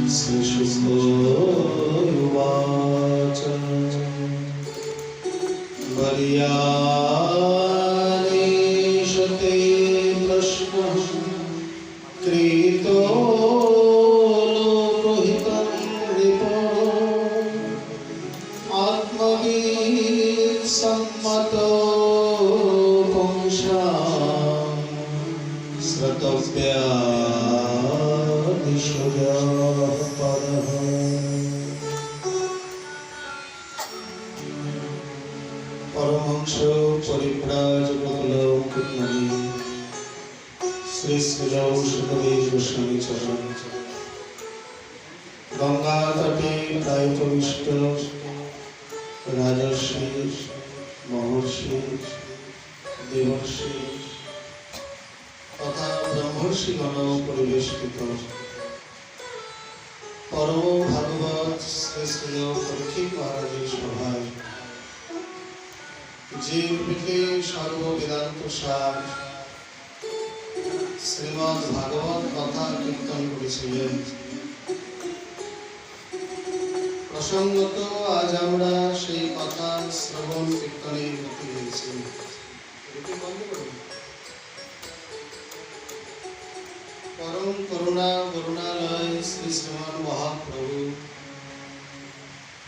श्रीशुकोवाच वर्यानेशते प्रश्नः कृतो लोकहितं नृपो आत्मविसम्मतो पुंसां श्रोतव्यादिशुजः परः। परमहंस परिव्राजकुलमुकुटमणि श्री श्रीजौ सुखदेव गोस्वामी चरण गंगा तटे प्रायोपविष्ट राजर्षि महर्षि देवर्षि तथा ब्रह्मर्षिगण परिवेष्टित परम भागवत श्री श्रीजौ परीक्षित महाराजेर सभाय যে রূপে সর্ববেদান্ত সার শ্রীমদ্ ভাগবত কথা কীর্তন করেছিলেন, প্রসঙ্গত আজ আমরা সেই কথা শ্রবণ কীর্তনের গতি হয়েছি। পরম করুণা করুণালয় শ্রী শ্রীমান মহাপ্রভু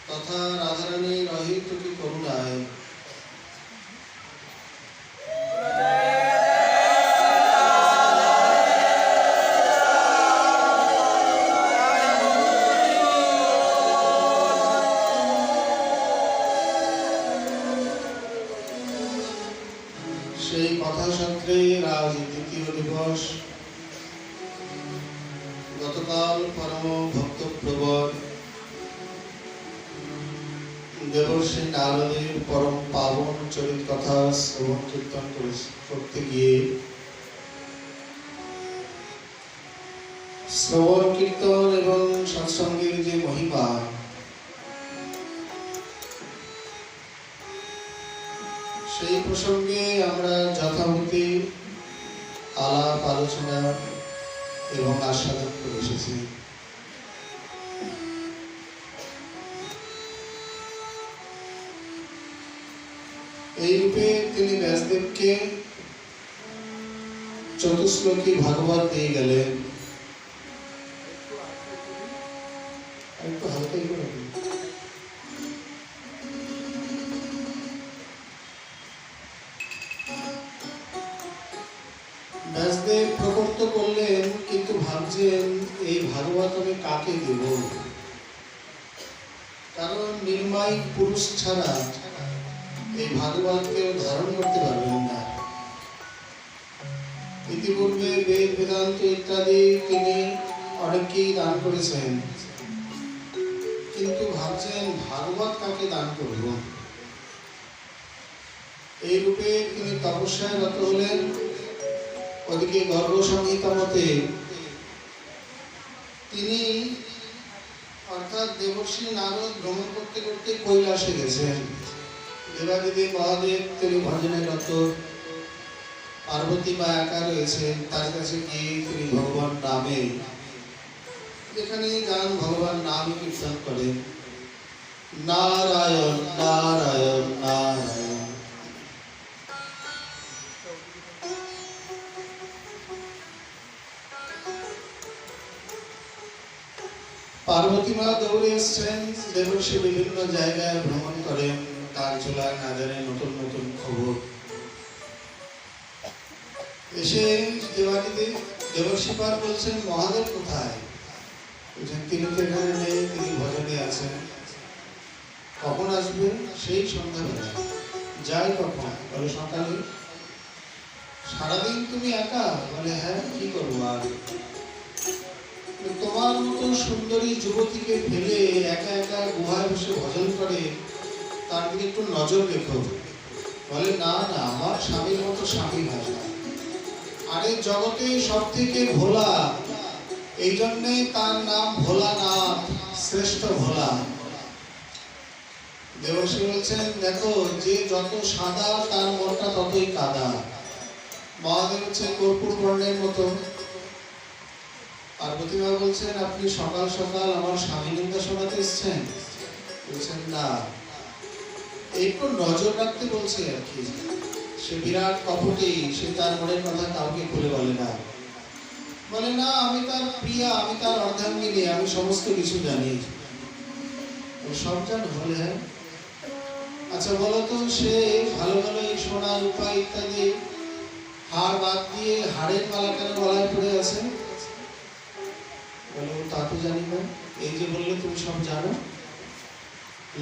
তথা রাধারানীর অহেতুকী করুণায় সেই কথা সত্ত্বে আজ দ্বিতীয় দিবস গতকাল পরম ভক্তপ্রবর দেবর্ষি নারদের পরম পাবন চরিত কথা শ্রবণ কীর্তন করতে গিয়ে শ্রবণ কীর্তন এবং সৎসঙ্গের যে মহিমা সেই প্রসঙ্গে আমরা যথামতি আলাপ আলোচনা এবং আস্বাদন করে এসেছি। এই রূপে তিনি ব্যাসদেবকে চতুশ্লোকী ভাগবত দিয়ে গেলেন। একটু হালকাই করে ব্যাসদেব প্রকট করলেন, কিন্তু ভাবছেন এই ভাগবত আমি কাকে দেব, কারণ নির্মাই পুরুষ ছাড়া এই ভাগবত কেউ ধারণ করতে পারবেন না। ইতিপূর্বে বেদ বেদান্ত ইত্যাদি তিনি অনেককেই দান করেছেন, কিন্তু ভাবছেন ভাগবত কাকে দান করব। এই রূপে তিনি তপস্যায় রত হলেন। ওদিকে গর্গ সংহিতা মতে তিনি অর্থাৎ দেবর্ষি নারদ ভ্রমণ করতে করতে কৈলাসে গেছেন। দেবাদিদেব মহাদেব তিনি ভজনে রত, পার্বতী মা একা রয়েছেন, তার কাছে গিয়ে তিনি ভগবান নামে যেখানে গান ভগবান নাম কীর্তন করেন, নারায়ণ নারায়ণ নারায়ণ। পার্বতী মা দৌড়ে এসছেন। দেবর্ষি বিভিন্ন জায়গায় ভ্রমণ করেন, তার চলায় না জানে নতুন নতুন খবর। এসে দেবর্ষি পার বলছেন, মহাদেব কোথায়? বলছেন তিনি তো এখানে নেই, তিনি ভজনে আছেন। কখন আসবেন? সেই সন্ধ্যাবেলা। যাই কখন? বলে সকালে। সারাদিন তুমি একা? বলে হ্যাঁ, কি করবো আর। তোমার মতো সুন্দরী যুবতীকে ফেলে একা একা গুহায় বসে ভজন করে, তার দিকে একটু নজর রেখো। বলে না না, আমার স্বামীর মতো স্বামী হয় না। আরে জগতে সব থেকে ভোলা, এই জন্যে তার নাম ভোলানাথ, শ্রেষ্ঠ ভোলা। দেবর্ষি বলছেন, দেখো যে যত সাদা তার মনটা ততই কাদা। মহাদেব হচ্ছে কর্পূর বর্ণের মতো। পার্বতী মা বলছেন, আপনি সকাল সকাল আমার স্বামী নিন্দা শোনাতে এসছেন? বলছেন না, একটু নজর রাখতে বলছে আর কি। সে বিরাট কপটী, সে তার মনের কথা কাউকে খুলে বলে না। বলে না, আমি তার প্রিয়া, আমি তার অর্ধাঙ্গিনী, আমি সমস্ত কিছু জানি। ও সব জানো? বলে হ্যাঁ। আচ্ছা বলো তো, সে ভালো ভালো এই সোনা রূপা ইত্যাদি হাড় বাদ দিয়ে হাড়ের মালা কেন গলায় পড়ে আছে? বলে তা তো জানি না। এই যে বললে তুমি সব জানো।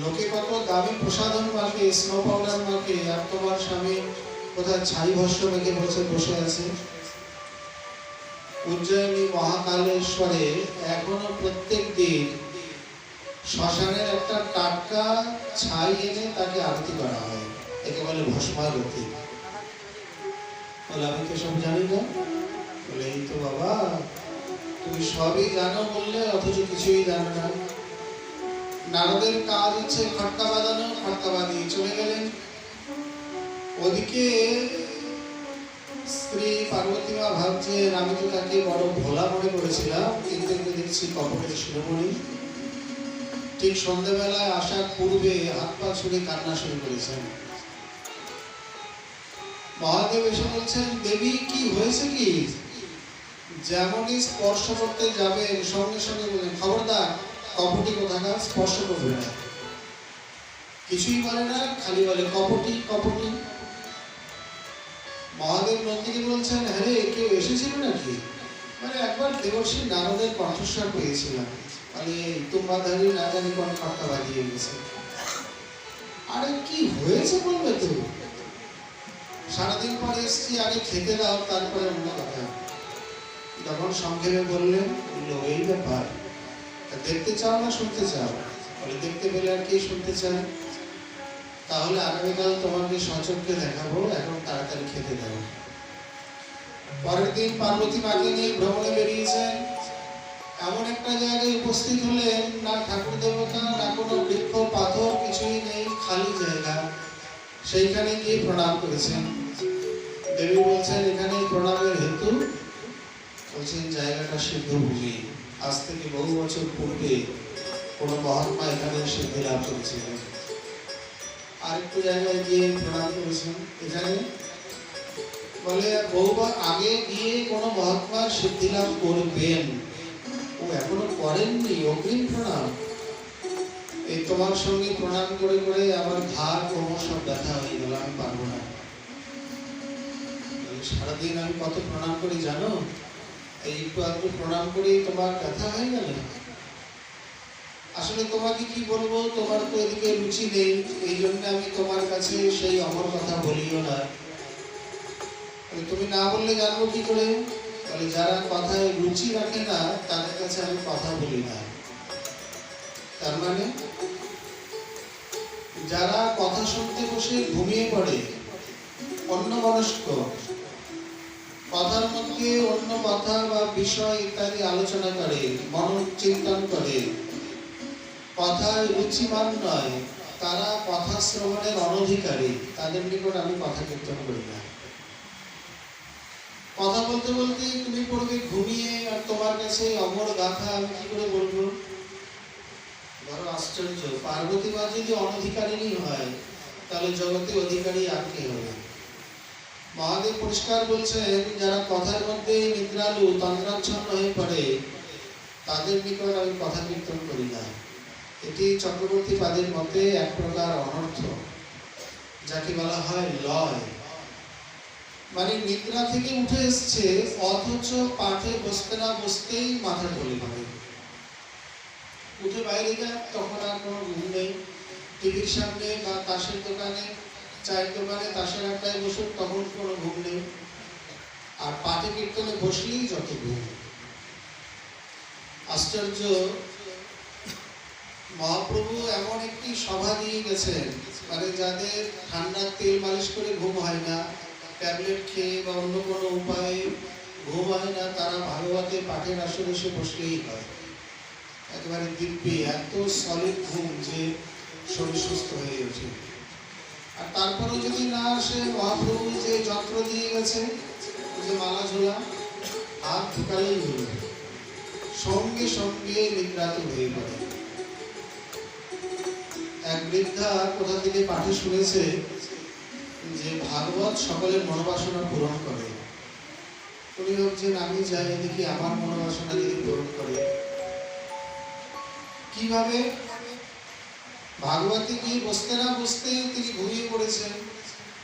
লোকে কত দামি প্রসাধন মাখে, স্নো পাউডার মাখে, আর তোমার স্বামী কোথায় ছাই ভস্য মেখে বসে আছে। উজ্জয়িনী মহাকালেশ্বরে এখনো প্রত্যেক দিন শ্মশানের একটা টাটকা ছাই এনে তাকে আরতি করা হয়, একে বলে ভস্মারতি। বলে আমি তো সব জানি না। বলে এই তো বাবা, তুমি সবই জানো বললে অথচ কিছুই জানো না। নারদের কাজ হচ্ছে খটকা বাজানো, খটকা বাজিয়ে চলে গেলেন। ওদিকে স্ত্রী পার্বতী মা ভাবছেন, আমি তো তাকে বড় ভোলা মনে করেছিলাম, কিন্তু দেখছি কপটের শিরোমণি। ঠিক সন্ধ্যাবেলায় আসার পূর্বে হাত পা ছুড়ে কান্না শুরু করেছেন। মহাদেব এসে বলছেন, দেবী কি হয়েছে কি? যেমনই স্পর্শ করতে যাবেন সঙ্গে সঙ্গে বলেন, খবরদার, কপটি কোথাকার, স্পর্শ করবে না। কিছুই বলে না, খালি বলে কপটি কপটি। মহাদেব নন্দিনী বলছেন, হ্যাঁ রে, কেউ এসেছিল নাকি? মানে একবার দেবর্ষী নারদের কণ্ঠস্বর পেয়েছিলাম, মানে তোমাধারী না জানি কোন খটকা বাজিয়ে গেছে। আরে কি হয়েছে বলবে তো? সারাদিন পরে এসছি, আগে খেতে দাও, তারপরে অন্য কথা। তখন সংক্ষেপে বললেন, এই ব্যাপার, দেখতে চাও না শুনতে চাও? বলে দেখতে পেলে আর কি শুনতে চাই? তাহলে আগামীকাল তোমাকে সচক্ষে দেখাবো, এখন তাড়াতাড়ি খেতে দাও। পরের দিন পার্বতী মাকে নিয়ে ভ্রমণে বেরিয়েছেন। এমন একটা জায়গায় উপস্থিত হলেন, না ঠাকুর দেবতা, না কোনো বৃক্ষ পাথর, কিছুই নেই, খালি জায়গা। সেইখানে গিয়ে প্রণাম করেছেন। দেবী বলছেন, এখানে প্রণামের হেতু? বলছেন, জায়গাটা সিদ্ধ ভূমি, আজ থেকে বহু বছর পূর্বে কোন মহাত্মা এখানে সিদ্ধি লাভ করেছিলেন। আরেকটু জায়গায় গিয়ে প্রণাম করেছেন। এখানে বলে বহুবার আগে গিয়ে কোন মহাত্মা সিদ্ধি লাভ করবেন, ও এখনো করেননি, অগ্রিম প্রণাম। এই তোমার সঙ্গে প্রণাম করে করে আমার ঘাড় কোমর সব ব্যথা হয়ে গেল, আমি পারবো না। সারাদিন আমি কত প্রণাম করি জানো? এই একটু একটু প্রণাম করি তোমার ব্যথা হয়ে গেল। আসলে তোমাকে কি বলবো, তোমার তো এদিকে রুচি নেই, এই জন্য আমি তোমার কাছে সেই অমর কথা বলিও না। তুমি না বললে জানবো কি করে? তাহলে যারা কথায় রুচি রাখে না তাদের কাছে আমি কথা বলি না। তার মানে যারা কথা শুনতে বসে ঘুমিয়ে পড়ে, অন্যমনস্ক, কথার মধ্যে অন্য কথা বা বিষয় ইত্যাদি আলোচনা করে, মনোচিন্তন করে, কথায় রুচিমান নয়, তারা কথা শ্রবণের অনধিকারী, তাদের নিকট আমি কথা কীর্তন করি না। কথা বলতে বলতে তুমি পড়বে ঘুমিয়ে, আর তোমার কাছে অমর গাথা আমি কি করে বলবো? বড় আশ্চর্য, পার্বতী মা যদি অনধিকারিণী হয়, তাহলে জগতে অধিকারী আর কে হবে? মহাদেব পরিষ্কার বলছেন, যারা কথার মধ্যে নিদ্রালু, তন্ত্রাচ্ছন্ন হয়ে পড়ে, তাদের নিকট আমি কথা কীর্তন করি না। এটি চক্রবর্তী পাদের মতে এক প্রকার অনর্থ, যাকে বলা হয় লয়। মানে নিদ্রা থেকে উঠে এসছে, অথচ পাঠে বসতে না বসতেই মাথা ঢলে পড়ে। উঠে বাইরে যায়, তখন আর কোনো ঘুম নেই। টিভির সামনে বা তাসের দোকানে, চায়ের দোকানে তাসের আড্ডায় বসুক, তখন কোনো ঘুম নেই। আর পাঠে কীর্তনে বসলেই যত ঘুম। আশ্চর্য, মহাপ্রভু এমন একটি সভা দিয়ে গেছেন, মানে যাদের ঠান্ডার তেল মালিশ করে ঘুম হয় না, ট্যাবলেট খেয়ে বা অন্য কোনো উপায়ে ঘুম হয় না, তারা ভাগবতে পাঠের আসরে এসে বসলেই হয়। একেবারে দিব্যি, এত সলিড ঘুম যে শরীর সুস্থ হয়ে ওঠে। আর তারপরেও যদি না আসে, মহাপ্রভু যে যন্ত্র দিয়ে গেছে, যে মালা ঝোলা, হাত ঢুকালেই হলো। সঙ্গে সঙ্গে নিদ্রাত হয়ে পড়ে। এক বৃদ্ধা কোথা থেকে পাঠে শুনেছে যে ভাগবত সকলের মনোবাসনা পূরণ করে। উনি ভাবছেন আমি যাই দেখি আমার মনোবাসনা যদি পূরণ করে। কিভাবে? ভাগবতে গিয়ে বসতে না বসতে তিনি ঘুমিয়ে পড়েছেন।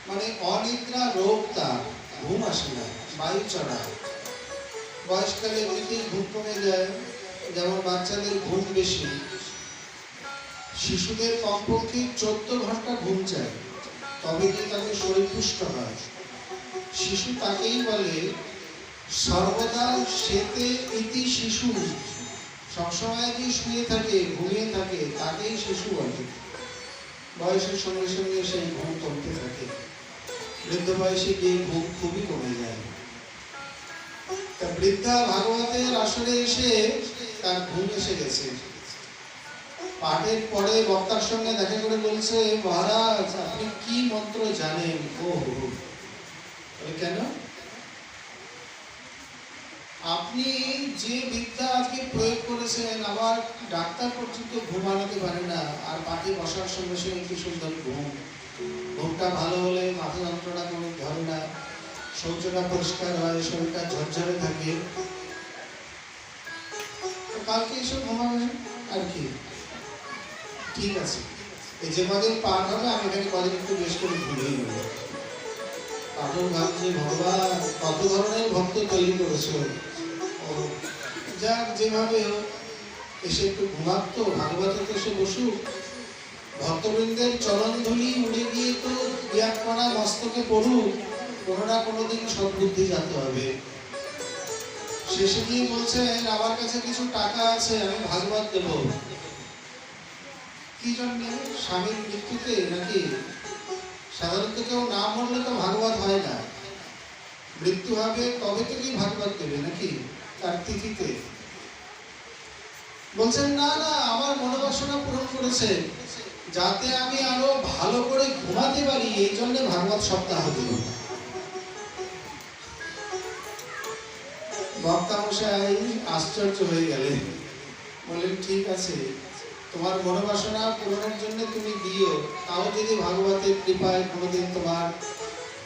মানে অনিদ্রা রোগ, তার ঘুম আসে না, বায়ু চড়ায়। বয়সকালে এমনিতেই ঘুম কমে যায়, যেমন বাচ্চাদের ঘুম বেশি। শিশুদের কমপক্ষে 14 ঘন্টা ঘুম চাই, তবে কি তাদের শরীর পুষ্ট হয়। শিশু তাকেই বলে সর্বদা সেতে ইতি শিশু, সবসময় যে শুয়ে থাকে, ঘুমিয়ে থাকে, তাকেই শিশু বলে। বয়সের সঙ্গে সঙ্গে সেই ঘুম কমতে থাকে। বৃদ্ধ বয়সে গিয়ে ঘুম খুবই কমে যায়। তা বৃদ্ধা ভাগবতের আসরে এসে তার ঘুম এসে গেছে। পাঠের পরে বক্তার সঙ্গে দেখা করে বলছে, মহারাজ আপনি কি মন্ত্র জানেন? ও কেন? আপনি যে বিদ্যা আজকে প্রয়োগ করেছেন, আমার ডাক্তার পর্যন্ত ঘুম আনাতে পারে না। আর পাঠে বসার সঙ্গে সঙ্গে কি সুন্দর ঘুম। ঘুমটা ভালো হলে মাথা যন্ত্রণা কোনো ধরে না, শৌচটা পরিষ্কার হয়, শরীরটা ঝরঝরে থাকে। কালকে এসব ঘুমাবেন আর কি। ঠিক আছে, এই যে কদিন পাঠ হবে আমি এখানে কদিন একটু বেশ করে ঘুমিয়ে নেব। পাঠক ভাবছে ভগবান কত ধরনের ভক্ত তৈরি করেছো। যাক, যেভাবে এসে একটু ঘুমাতো, ভাগবতে তো এসে বসুক। ভক্তবৃন্দের চরণ ধুলি উড়ে গিয়ে তো এক কণা মস্তকে পড়ুক, কোনো না কোনোদিন সদ্বুদ্ধি যেতে হবে। শেষে গিয়ে বলছেন আমার কাছে কিছু টাকা আছে, আমি ভাগবত দেব। কি জন্যে? স্বামীর মৃত্যুতে নাকি? সাধারণত কেউ না মরলে তো ভাগবত হয় না, মৃত্যু হবে তবে তো কি ভাগবত দেবে নাকি তার তিথিতে? বলছেন না না, আমার মনোবাসনা পূরণ করেছে, যাতে আমি আরো ভালো করে ঘুমাতে পারি, এই জন্য ভাগবত সপ্তাহ দেব। বক্তা মশাই আশ্চর্য হয়ে গেলেন, বললেন ঠিক আছে, তোমার মনোবাসনা পূরণের জন্য তুমি দিও, তাও যদি ভাগবতের কৃপায় কোনোদিন তোমার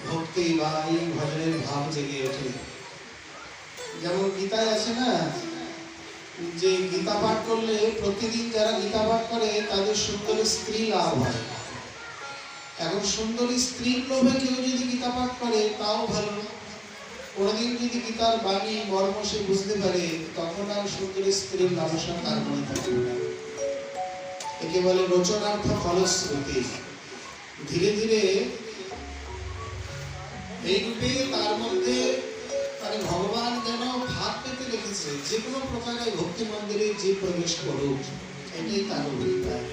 ভক্তি বা এই ভজনের ভাব জেগে ওঠে। যেমন গীতায় আছে না, যে গীতা পাঠ করলে প্রতিদিন যারা গীতা পাঠ করে তাদের সুন্দরী স্ত্রী লাভ হয়। এখন সুন্দরী স্ত্রীর লোভে কেউ যদি গীতা পাঠ করে তাও ভালো। কোনোদিন যদি গীতার বাণী মর্ম সে বুঝতে পারে, তখন আর সুন্দরী স্ত্রীর লালসা তার মনে থাকবে না। একে বলে রচনার্থ ফলশ্রুতি। ধীরে ধীরে এই রূপে তার মধ্যে মানে ভগবান যেন ভাগ পেতে রেখেছে, যে কোনো প্রকারে ভক্তি মন্দিরে যে প্রবেশ করুক, এটাই তার অভিপ্রায়।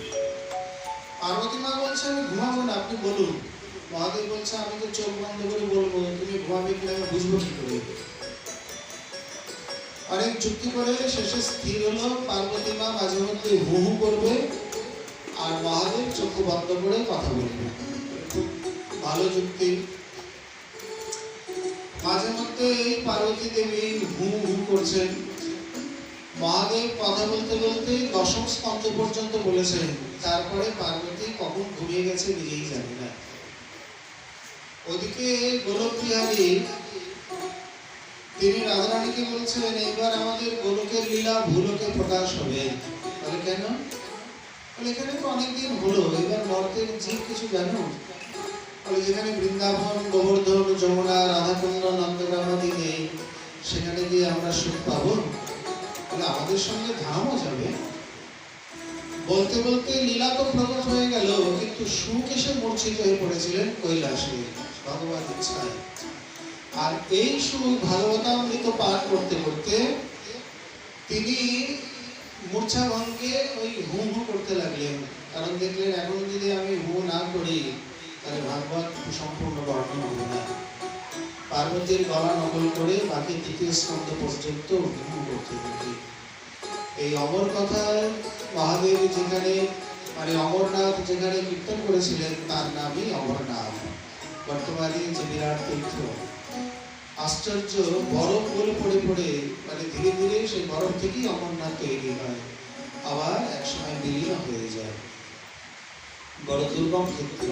পার্বতী মা বলছে আমি ঘুমাবো না, আপনি বলুন। মহাদেব বলছে আমি তো চোখ বন্ধ করে বলবো, তুমি ঘুমাবে কিনা আমি বুঝবো কি করে? অনেক যুক্তি করে শেষে স্থির হলো পার্বতী মা মাঝে মধ্যে হু হু করবে আর মহাদেব চোখ বন্ধ করে কথা বলবে। খুব ভালো যুক্তি। মাঝে মধ্যে এই পার্বতী দেবী হু হু করছেন, মহাদেব কথা বলতে বলতে দশম স্কন্ধ পর্যন্ত বলেছেন, তারপরে পার্বতী কখন ঘুমিয়ে গেছে নিজেই জানে না। ওদিকে গোলক বিহারী তিনি রাধারানীকে বলছেন এইবার আমাদের গোলকের লীলা ভূলোকে প্রকাশ হবে। বলে কেন? বলে এখানে তো অনেকদিন হলো, এবার নর্তের জীব কিছু জানো? বলে যেখানে বৃন্দাবন, গোবর্ধন, যমুনা, রাধাকুণ্ড, নন্দগ্রামাদি নেই, সেখানে গিয়ে আমরা সুখ পাবো। বলে আমাদের সঙ্গে ধামও যাবে। বলতে বলতে লীলা তো প্রকট হয়ে গেল, কিন্তু সুখ এসে মূর্ছিত হয়ে পড়েছিলেন কৈলাসে ভগবান ইচ্ছায়। আর এই সুখ ভাগবতামৃত পাঠ করতে করতে তিনি মূর্ছা ভঙ্গে ওই হু হু করতে লাগলেন। কারণ দেখলেন এখন যদি আমি হু না করি তাহলে ভাগবত সম্পূর্ণ বর্ণন হবে না। পার্বতীর গলা নকল করে বাকি তৃতীয় স্কন্ধ পর্যন্ত হু করতে থাকি। এই অমর কথায় মহাদেব যেখানে মানে অমরনাথ যেখানে কীর্তন করেছিলেন তার নামই অমরনাথ, বর্তমানে যে বিরাট তীর্থ। আশ্চর্য, বরফ গলে পড়ে পড়ে মানে ধীরে ধীরে সেই বরফ থেকেই অমরনাথ তৈরি হয়, আবার একসময় বিলীন হয়ে যায়। বড় দুর্গম ক্ষেত্র।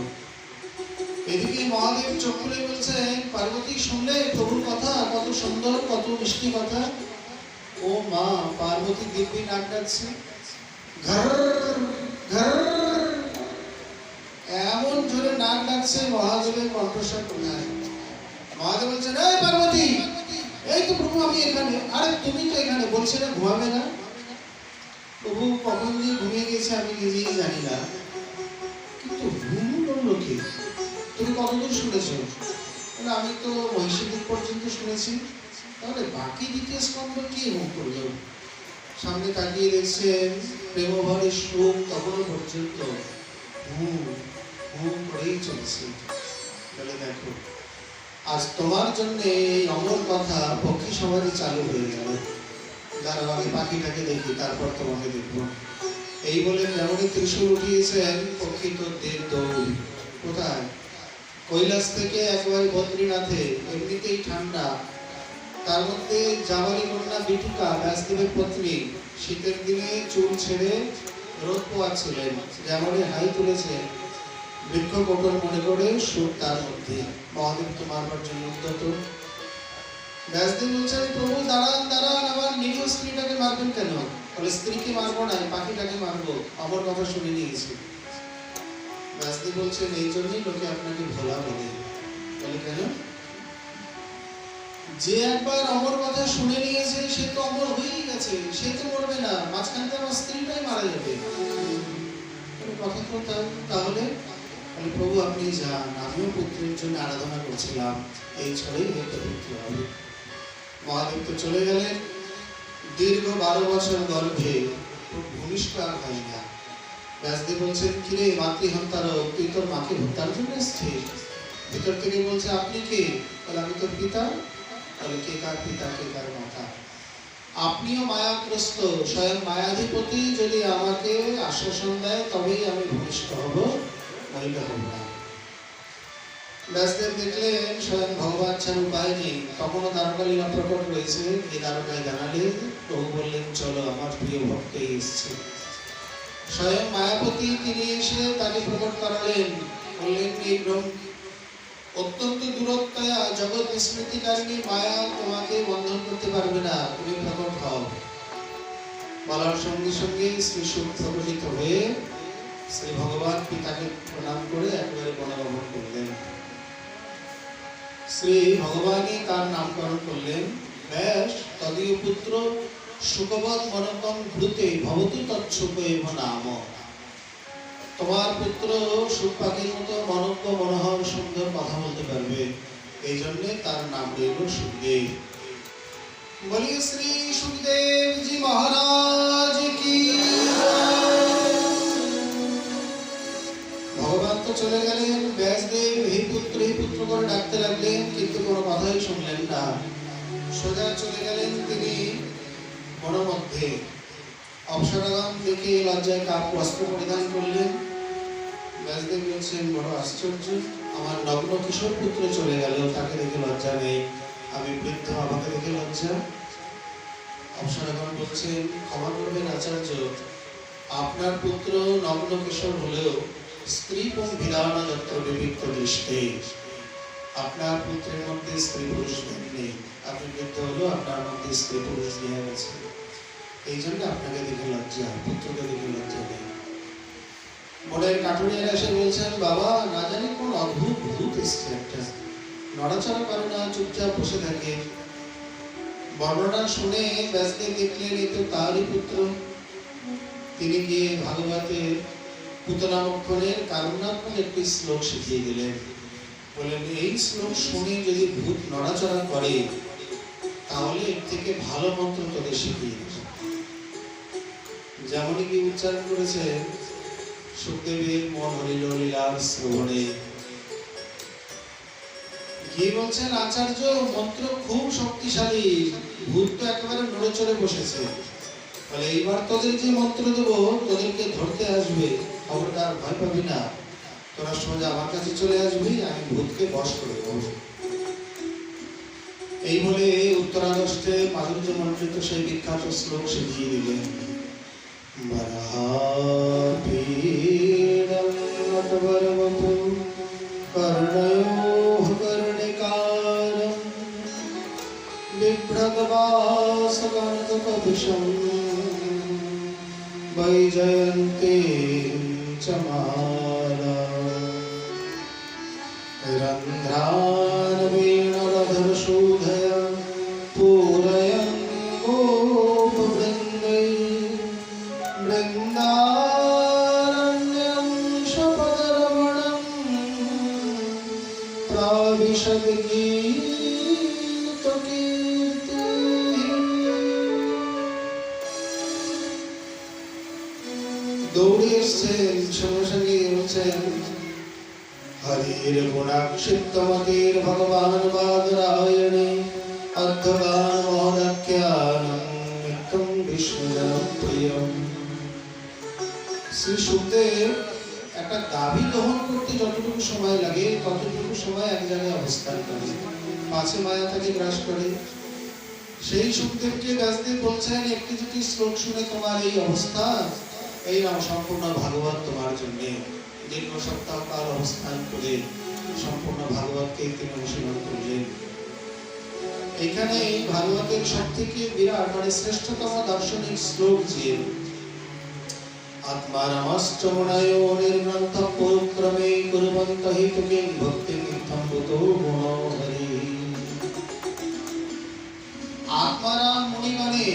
এদিকে মহাদেব চোখ খুলে বলছেন, পার্বতী শুনলে প্রভুর কথা? কত সুন্দর, কত মিষ্টি কথা। ও মা, পার্বতী দিব্যি নাক ডাকছে, ঘর ঘর, এমন জোরে নাক ডাকছে মহাদেবের কণ্ঠস্বর কোথায়। মহাদেব বলছেন, এই পার্বতী, এই তো প্রভু আমি এখানে। আরে তুমি তো এখানে, বলছে না ঘুমাবে না? প্রভু কখন দিয়ে ঘুমিয়ে গেছে আমি নিজেই জানি না, কিন্তু ঘুম করলো কি? তুমি কতদূর শুনেছো? আমি তো মহিষীদ্বীপ পর্যন্ত শুনেছি। তাহলে বাকি দ্বিতীয় স্কন্ধ কি মুখ করলো? সামনে তাকিয়ে দেখছেন প্রেমভরে সুখ তখনও পর্যন্ত ঘুম ঘুম করেই চলছে। তাহলে দেখো, আজ তোমার জন্য এই অমর কথা পক্ষী সমাজে চালু হয়ে গেল। দাঁড়াও আমি পাখিটাকে দেখি, তারপর তোমাকে দেখবো। এই বলে যেমনই ত্রিশূল উঠিয়েছেন, পক্ষী তো দের দৌড়। কোথায়? কৈলাস থেকে একেবারে বদ্রীনাথে। এমনিতেই ঠান্ডা, তার মধ্যে জাবালি কন্যা বিটিকা ব্যাসদেবের পত্নী শীতের দিনে চুল ছেড়ে রোদ পোয়াচ্ছিলেন। যেমনই হাই তুলেছে, বৃক্ষ কোটর মনে করে সুর তার মধ্যে। মহাদেব তো মারবার জন্য উদ্যত। ব্যাসদেব বলছেন, প্রভু দাঁড়ান দাঁড়ান, আমার নিজ স্ত্রীটাকে মারবেন কেন? বলে, স্ত্রীকে মারবো না, পাখিটাকে মারবো, আমার কথা শুনে নিয়েছি। ব্যাসদেব বলছেন, এই জন্যই লোকে আপনাকে ভোলা বলে। বলে কেন? যে একবার অমর কথা শুনে নিয়েছে সে তো অমর হয়েই গেছে, সে তো মরবে না, মাঝখানটা আমার স্ত্রীটাই মারা যাবে। কথা তো তাহলে প্রভু আপনি যান, আমিও পুত্রের জন্য আরাধনা করছিলাম, এই ছড়েই হয়তো পুত্র হবে। মহাদেব তো চলে গেলেন। দীর্ঘ 12 বছর গর্ভে ভূমিষ্ঠ আর হয় না। ব্যাসদেব বলছেন, কিরে মাতৃহন্তারক, তুই তোর মাকে হত্যার জন্য এসেছিস? ভিতর থেকে বলছে, আপনি কে? বলে, আমি তোর পিতা। বলে, কে কার পিতা, কে কার মাতা? আপনিও মায়াগ্রস্ত, স্বয়ং মায়াধিপতি যদি আমাকে আশ্বাসন দেয় তবেই আমি ভূমিষ্ঠ হব, নইলে হব না। ব্যাসদেব দেখলেন স্বয়ং ভগবান ছাড়া উপায় নেই। তখনও দ্বারকালীলা প্রকট রয়েছে। এই দ্বারকায় জানালে প্রভু বললেন, চলো আমার প্রিয় ভক্ত এসছে। স্বয়ং মায়াপতি তিনি এসে তাকে প্রকট করালেন। বললেন, এই অত্যন্ত দূরত্বয়া জগৎ বিস্মৃতিকারিণী মায়া তোমাকে বন্ধন করতে পারবে না, তুমি প্রকট হও। বলার সঙ্গে সঙ্গে শ্রী সুখ প্রকটিত হয়ে শ্রী ভগবান পিতাকে প্রণাম করে একেবারে বনগমন করলেন। শ্রী ভগবানই তার নামকরণ করলেন ব্যাস। তদীয় পুত্র সুখবৎ মনকম ঘ্রুতে ভবতু তৎসুখ এব নাম। তোমার পুত্র সুখ পাখির মতো মনজ্ঞ মনোহর সুন্দর কথা বলতে পারবে, এই জন্য তার নাম রইল সুখদেব। বলিয়ে শ্রী সুখদেব জি মহারাজ কি। ভগবান তো চলে গেলেন। ব্যাসদেব হে পুত্র করে ডাকতে লাগলেন, কিন্তু কোনো কথাই শুনলেন না। সোজা চলে গেলেন তিনি বনমধ্যে। অপ্সরাগণ দেখে লজ্জায় কাপ বস্ত্র পরিধান করলেন। ব্যাসদেব বলছেন, বড় আশ্চর্য, আমার নগ্ন কিশোর পুত্র চলে গেল, তাকে দেখে লজ্জা নেই, আমি বৃদ্ধ, আমাকে দেখে লজ্জা। অপ্সরাগণ বলছেন, ক্ষমা করবেন আচার্য, আপনার পুত্র নগ্ন কিশোর হলেও স্ত্রী এবং বিধানা যত্র বিবিক্ত দৃষ্টে, আপনার পুত্রের মধ্যে স্ত্রী পুরুষ নেই। আপনি বৃদ্ধ হলেও আপনার মধ্যে স্ত্রী পুরুষ দেওয়া গেছে, এই জন্য আপনাকে দেখে লজ্জা, পুত্রকে দেখে লজ্জা নেই। মনের কাঠুরিয়ারা এসে বলছেন, বাবা না জানি কোন অদ্ভুত ভূত এসছে একটা, নড়াচড়া করে না, চুপচাপ বসে থাকে। বর্ণনা শুনে ব্যাসদেব দেখলেন এ তো তারই পুত্র। তিনি গিয়ে ভাগবতের পুতনামক্ষণের কারুণাত্মক একটি শ্লোক শিখিয়ে দিলেন। বললেন, এই শ্লোক শুনে যদি ভূত নড়াচড়া করে তাহলে এর থেকে ভালো মন্ত্র তোদের শিখিয়ে দেবে। যেমনই কি উচ্চারণ করেছে, সুখদেবের মন হরিল লীলার শ্রবণে। কি বলছেন আচার্য, মন্ত্র খুব শক্তিশালী, ভূত তো একেবারে নড়ে চড়ে বসেছে। বলে, এইবার তোদের যে মন্ত্র দেবো তোদেরকে ধরতে আসবে, খবরদার ভয় পাবি না, তোরা সোজা আমার কাছে চলে আসবি, আমি ভূতকে বশ করে দেবো। এই বলে উত্তরাগস্টে মাধুর্য মন্ডিত সেই বিখ্যাত শ্লোক শিখিয়ে দিলেন। বরাহপীডং নটবরবতু কর্ণয়োঃ কর্ণিকারং বিভ্রগবাসগণকপিশং বৈজয়ন্তে চ মালা রন্ধ্রান বীণরধরশূধয় पूरयन् गोपवृन्दै वृन्दारण्यं शपदरमणं प्राविशद् गीतकीर्तिः। দৌড়ে এসছেন, সঙ্গে সঙ্গে বলছেন হরির গুণাক্ষিপ্তমতির ভগবান বাদরায়ণে অধ্যগান মহদাখ্যানং নিত্যং বিষ্ণুপ্রিয়ম। শ্রী সুখদেব একটা গাভী দহন করতে যতটুকু সময় লাগে ততটুকু সময় এক জায়গায় অবস্থান করে, পাছে মায়া তাকে গ্রাস করে। সেই সুখদেবকে ব্যাসদেব বলছেন একটি দুটি শ্লোক শুনে তোমার এই অবস্থা, এই নাম সম্পূর্ণ ভাগবত তোমার জন্য। দীর্ঘ সপ্তাহ কাল অবস্থান করে সম্পূর্ণ ভাগবতকে তিনি অনুশীলন করলেন। এখানে এই ভাগবতের সব থেকে বিরাট মানে শ্রেষ্ঠতম দার্শনিক শ্লোক যে আত্মারামশ্চমনায় নির্গ্রন্থ পরক্রমে কুর্বন্ত হিতুকে ভক্তি নিত্যম বুতো গুণহরি। আত্মারাম মুনিগণে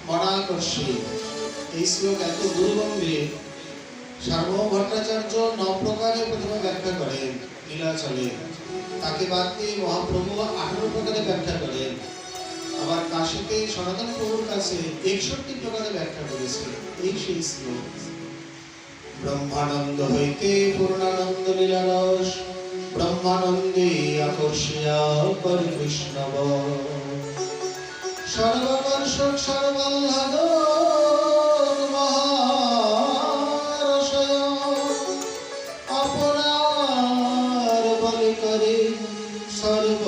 মনাকর্ষে, এই শ্লোক এত দুর্গম্ভীর। সার্বভৌম ভট্টাচার্য 9 প্রকারে প্রথমে ব্যাখ্যা করেন লীলাচলে, তাকে বাদ দিয়ে মহাপ্রভু 18 প্রকারে ব্যাখ্যা করেন। আবার কাশীতে সনাতন প্রভুর কাছে 61 প্রকারে ব্যাখ্যা করেছে। এই সেই শ্লোক। ব্রহ্মানন্দ হইতে পূর্ণানন্দ লীলারস, ব্রহ্মানন্দে আকর্ষিয়া করি কৃষ্ণব, সর্বকর্ষক সর্বাহ্লাদ সর্ব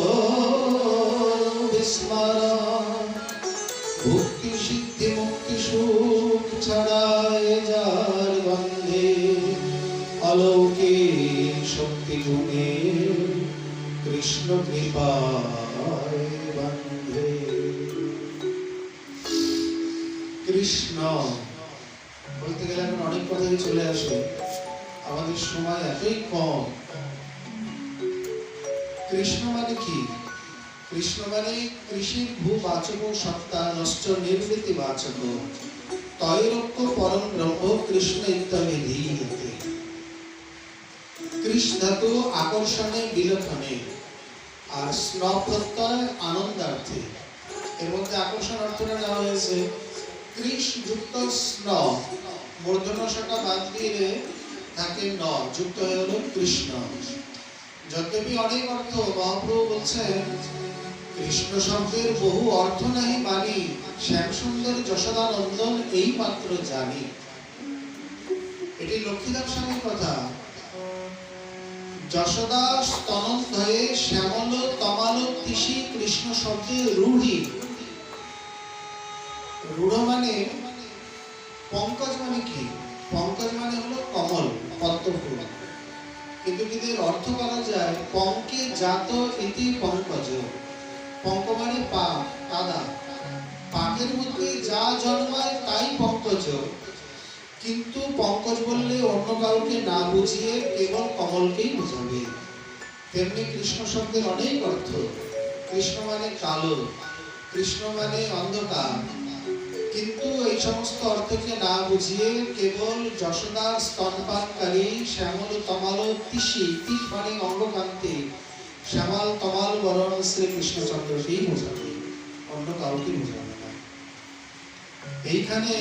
বিস্মরণ। ভক্তি সিদ্ধি মুক্তি সুখ ছড়ায় যার বন্ধে, অলৌকিক শক্তি গুণে কৃষ্ণ কৃপায় বন্ধে। কৃষ্ণ বলতে গেলে এখন অনেক কথাই চলে আসে, আমাদের সময় এতই কম। কৃষ্ণ মানে কি? কৃষ্ণ মানে কৃষির ভূবাচক সত্তা নষ্ট নির্বৃতি বাচক তৈরক্য পরম ব্রহ্ম কৃষ্ণ ইত্যাদি ধীয়তে। কৃষ্ণ ধাতু আকর্ষণে বিলক্ষণে, আর স্ন প্রত্যয় আনন্দার্থে। এর মধ্যে আকর্ষণ অর্থটা নেওয়া হয়েছে কৃষ যুক্ত স্ন, মূর্ধন্য শাখা বাদ দিয়ে থাকে ন, যুক্ত হয়ে হলো কৃষ্ণ। যদ্যপি অনেক অর্থ, মহাপ্রভু বলছেন কৃষ্ণ শব্দের বহু অর্থ নাহি মানি, শ্যাম সুন্দর যশোদা নন্দন এই মাত্র জানি। এটি লক্ষ্মীদাস স্বামীর কথা। যশোদা স্তনন্ধয়ে শ্যামল তমাল তিসি কৃষ্ণ শব্দের রূঢ়ি। রূঢ় মানে পঙ্কজ মানে কি? পঙ্কজ মানে হলো কমল, পদ্ম ফুল। কিন্তু এর অর্থ করা যায় পঙ্কে জাত ইতি পঙ্কজ। পঙ্ক মানে পা, কাদা। পাকের মধ্যে যা জন্মায় তাই পঙ্কজ। কিন্তু পঙ্কজ বললে অন্য কাউকে না বুঝিয়ে কেবল কমলকেই বোঝাবে। তেমনি কৃষ্ণ শব্দের অনেক অর্থ। কৃষ্ণ মানে কালো, কৃষ্ণ মানে অন্ধকার। কিন্তু এই সমস্ত অর্থকে না বুঝিয়ে কেবল যশোদার স্তনপানকারী শ্যামল তমাল তিসি, তিস মানে অঙ্গকান্তি, শ্যামল তমাল বরণ শ্রীকৃষ্ণচন্দ্রকেই বোঝাবে, অন্য কাউকে বোঝাবে না। এইখানে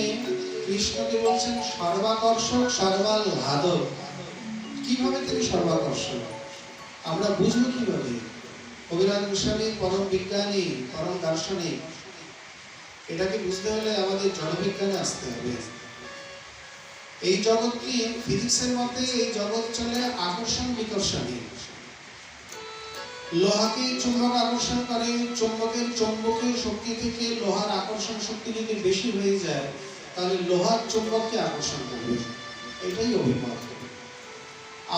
কৃষ্ণকে বলছেন সর্বাকর্ষক সর্বাহ্লাদক। কিভাবে তিনি সর্বাকর্ষক আমরা বুঝবো কিভাবে? কবিরাজ গোস্বামী পরম বিজ্ঞানী, পরম দার্শনিক। এটাকে বুঝতে হলে আমাদের জড়বিজ্ঞানে আসতে হবে। এই জগৎটি ফিজিক্সের মতে এই জগৎ চলে আকর্ষণ বিকর্ষণে। লোহাকে চুম্বক আকর্ষণ করে, চুম্বকের চৌম্বকীয় শক্তি থেকে লোহার আকর্ষণ শক্তি যদি বেশি হয়ে যায় তাহলে লোহার চুম্বককে আকর্ষণ করবে। এটাই অভিমত।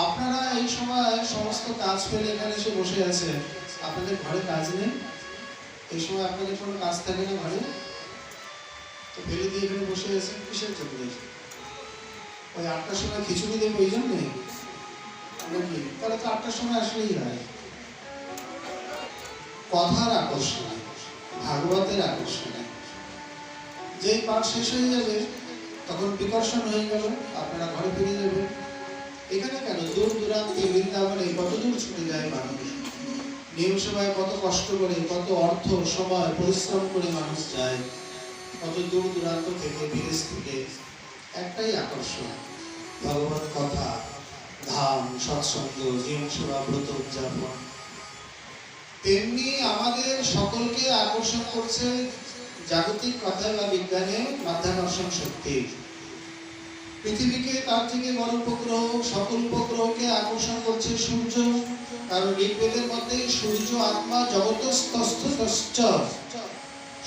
আপনারা এই সময় সমস্ত কাজ ফেলে এখানে এসে বসে আছেন, আপনাদের ঘরে কাজ নেই? এই সময় আপনাদের কোনো কাজ থাকে না ঘরে? তো ফেলে দিয়ে এখানে বসে আছেন কিসের জন্য? ওই 8টার সময় খিচুড়ি দেবো ওই জন্যে নাকি? তাহলে তো 8টার সময় আসলেই হয়। কথার আকর্ষণে, ভাগবতের আকর্ষণে যেই পাঠ শেষ হয়ে যাবে তখন বিকর্ষণ হয়ে গেল, আপনারা ঘরে ফিরে যাবেন। এখানে কেন, দূর দূরান্তে বৃন্দাবনে কত দূর ছুটে যায় মানুষ, নিয়ম সভায় কত কষ্ট করে, কত অর্থ সময় পরিশ্রম করে মানুষ যায়, কত দূর দূরান্ত থেকে, বিদেশ থেকে। একটাই আকর্ষণ, ভগবত কথা, ধাম, সৎসঙ্গ, নিয়ম সভা, ব্রত উদযাপন। তেমনি আমাদের সকলকে আকর্ষণ করছে জাগতিক কথা বা বিজ্ঞানে মাধ্যাকর্ষণ শক্তি। পৃথিবীকে তার থেকে বড় উপগ্রহ, সকল উপগ্রহকে আকর্ষণ করছে সূর্য। কারণ ঋগ্বেদের মধ্যে সূর্য আত্মা জগতস্তস্থ,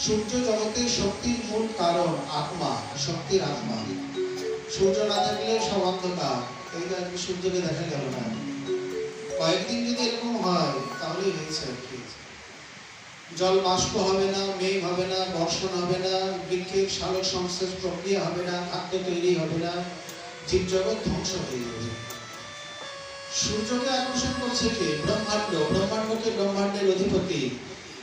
সূর্য জগতের শক্তির মূল কারণ, আত্মা, শক্তির আত্মা। সূর্য না থাকলে সব অন্ধকার। এই যে আজকে সূর্যকে দেখা গেল না, কয়েকদিন যদি এরকম হয় তাহলেই হয়েছে আর কি। জল বাষ্প হবে না, মেঘ হবে না, বর্ষণ হবে না, বৃক্ষের সালোক সংশ্লেষ প্রক্রিয়া হবে না, খাদ্য তৈরি হবে না, জীবজগৎ ধ্বংস হয়ে যাবে। সূর্যকে আকর্ষণ করছে কে? ব্রহ্মাণ্ড। ব্রহ্মাণ্ডকে ব্রহ্মাণ্ডের অধিপতি।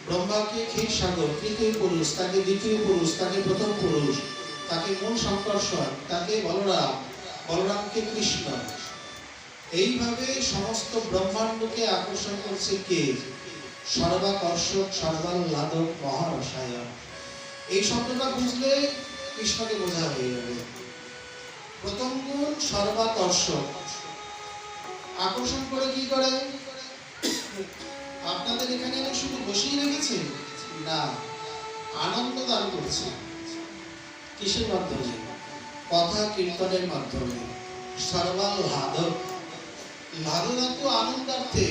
ব্রহ্মাকে ক্ষীরসাগর, তৃতীয় পুরুষ, তাকে দ্বিতীয় পুরুষ, তাকে প্রথম পুরুষ, তাকে মূল সংকর্ষণ, তাকে বলরাম, বলরামকে কৃষ্ণ। এইভাবে সমস্ত ব্রহ্মাণ্ডকে আকর্ষণ করছে কে? সর্বাকর্ষক, সর্বাহ্লাদক, মহারসায়ন। এই শব্দটা বুঝলে কৃষ্ণকে বোঝা হয়ে যাবে। প্রথম গুণ সর্বাকর্ষক। আকর্ষণ করে কি করে? আপনাদের এখানে শুধু বসিয়ে রেখেছে না, আনন্দ দান করছে। কিসের মাধ্যমে? কথা কীর্তনের মাধ্যমে। সর্বাহ্লাদক, লাদনাত্ম আনন্দার্থে,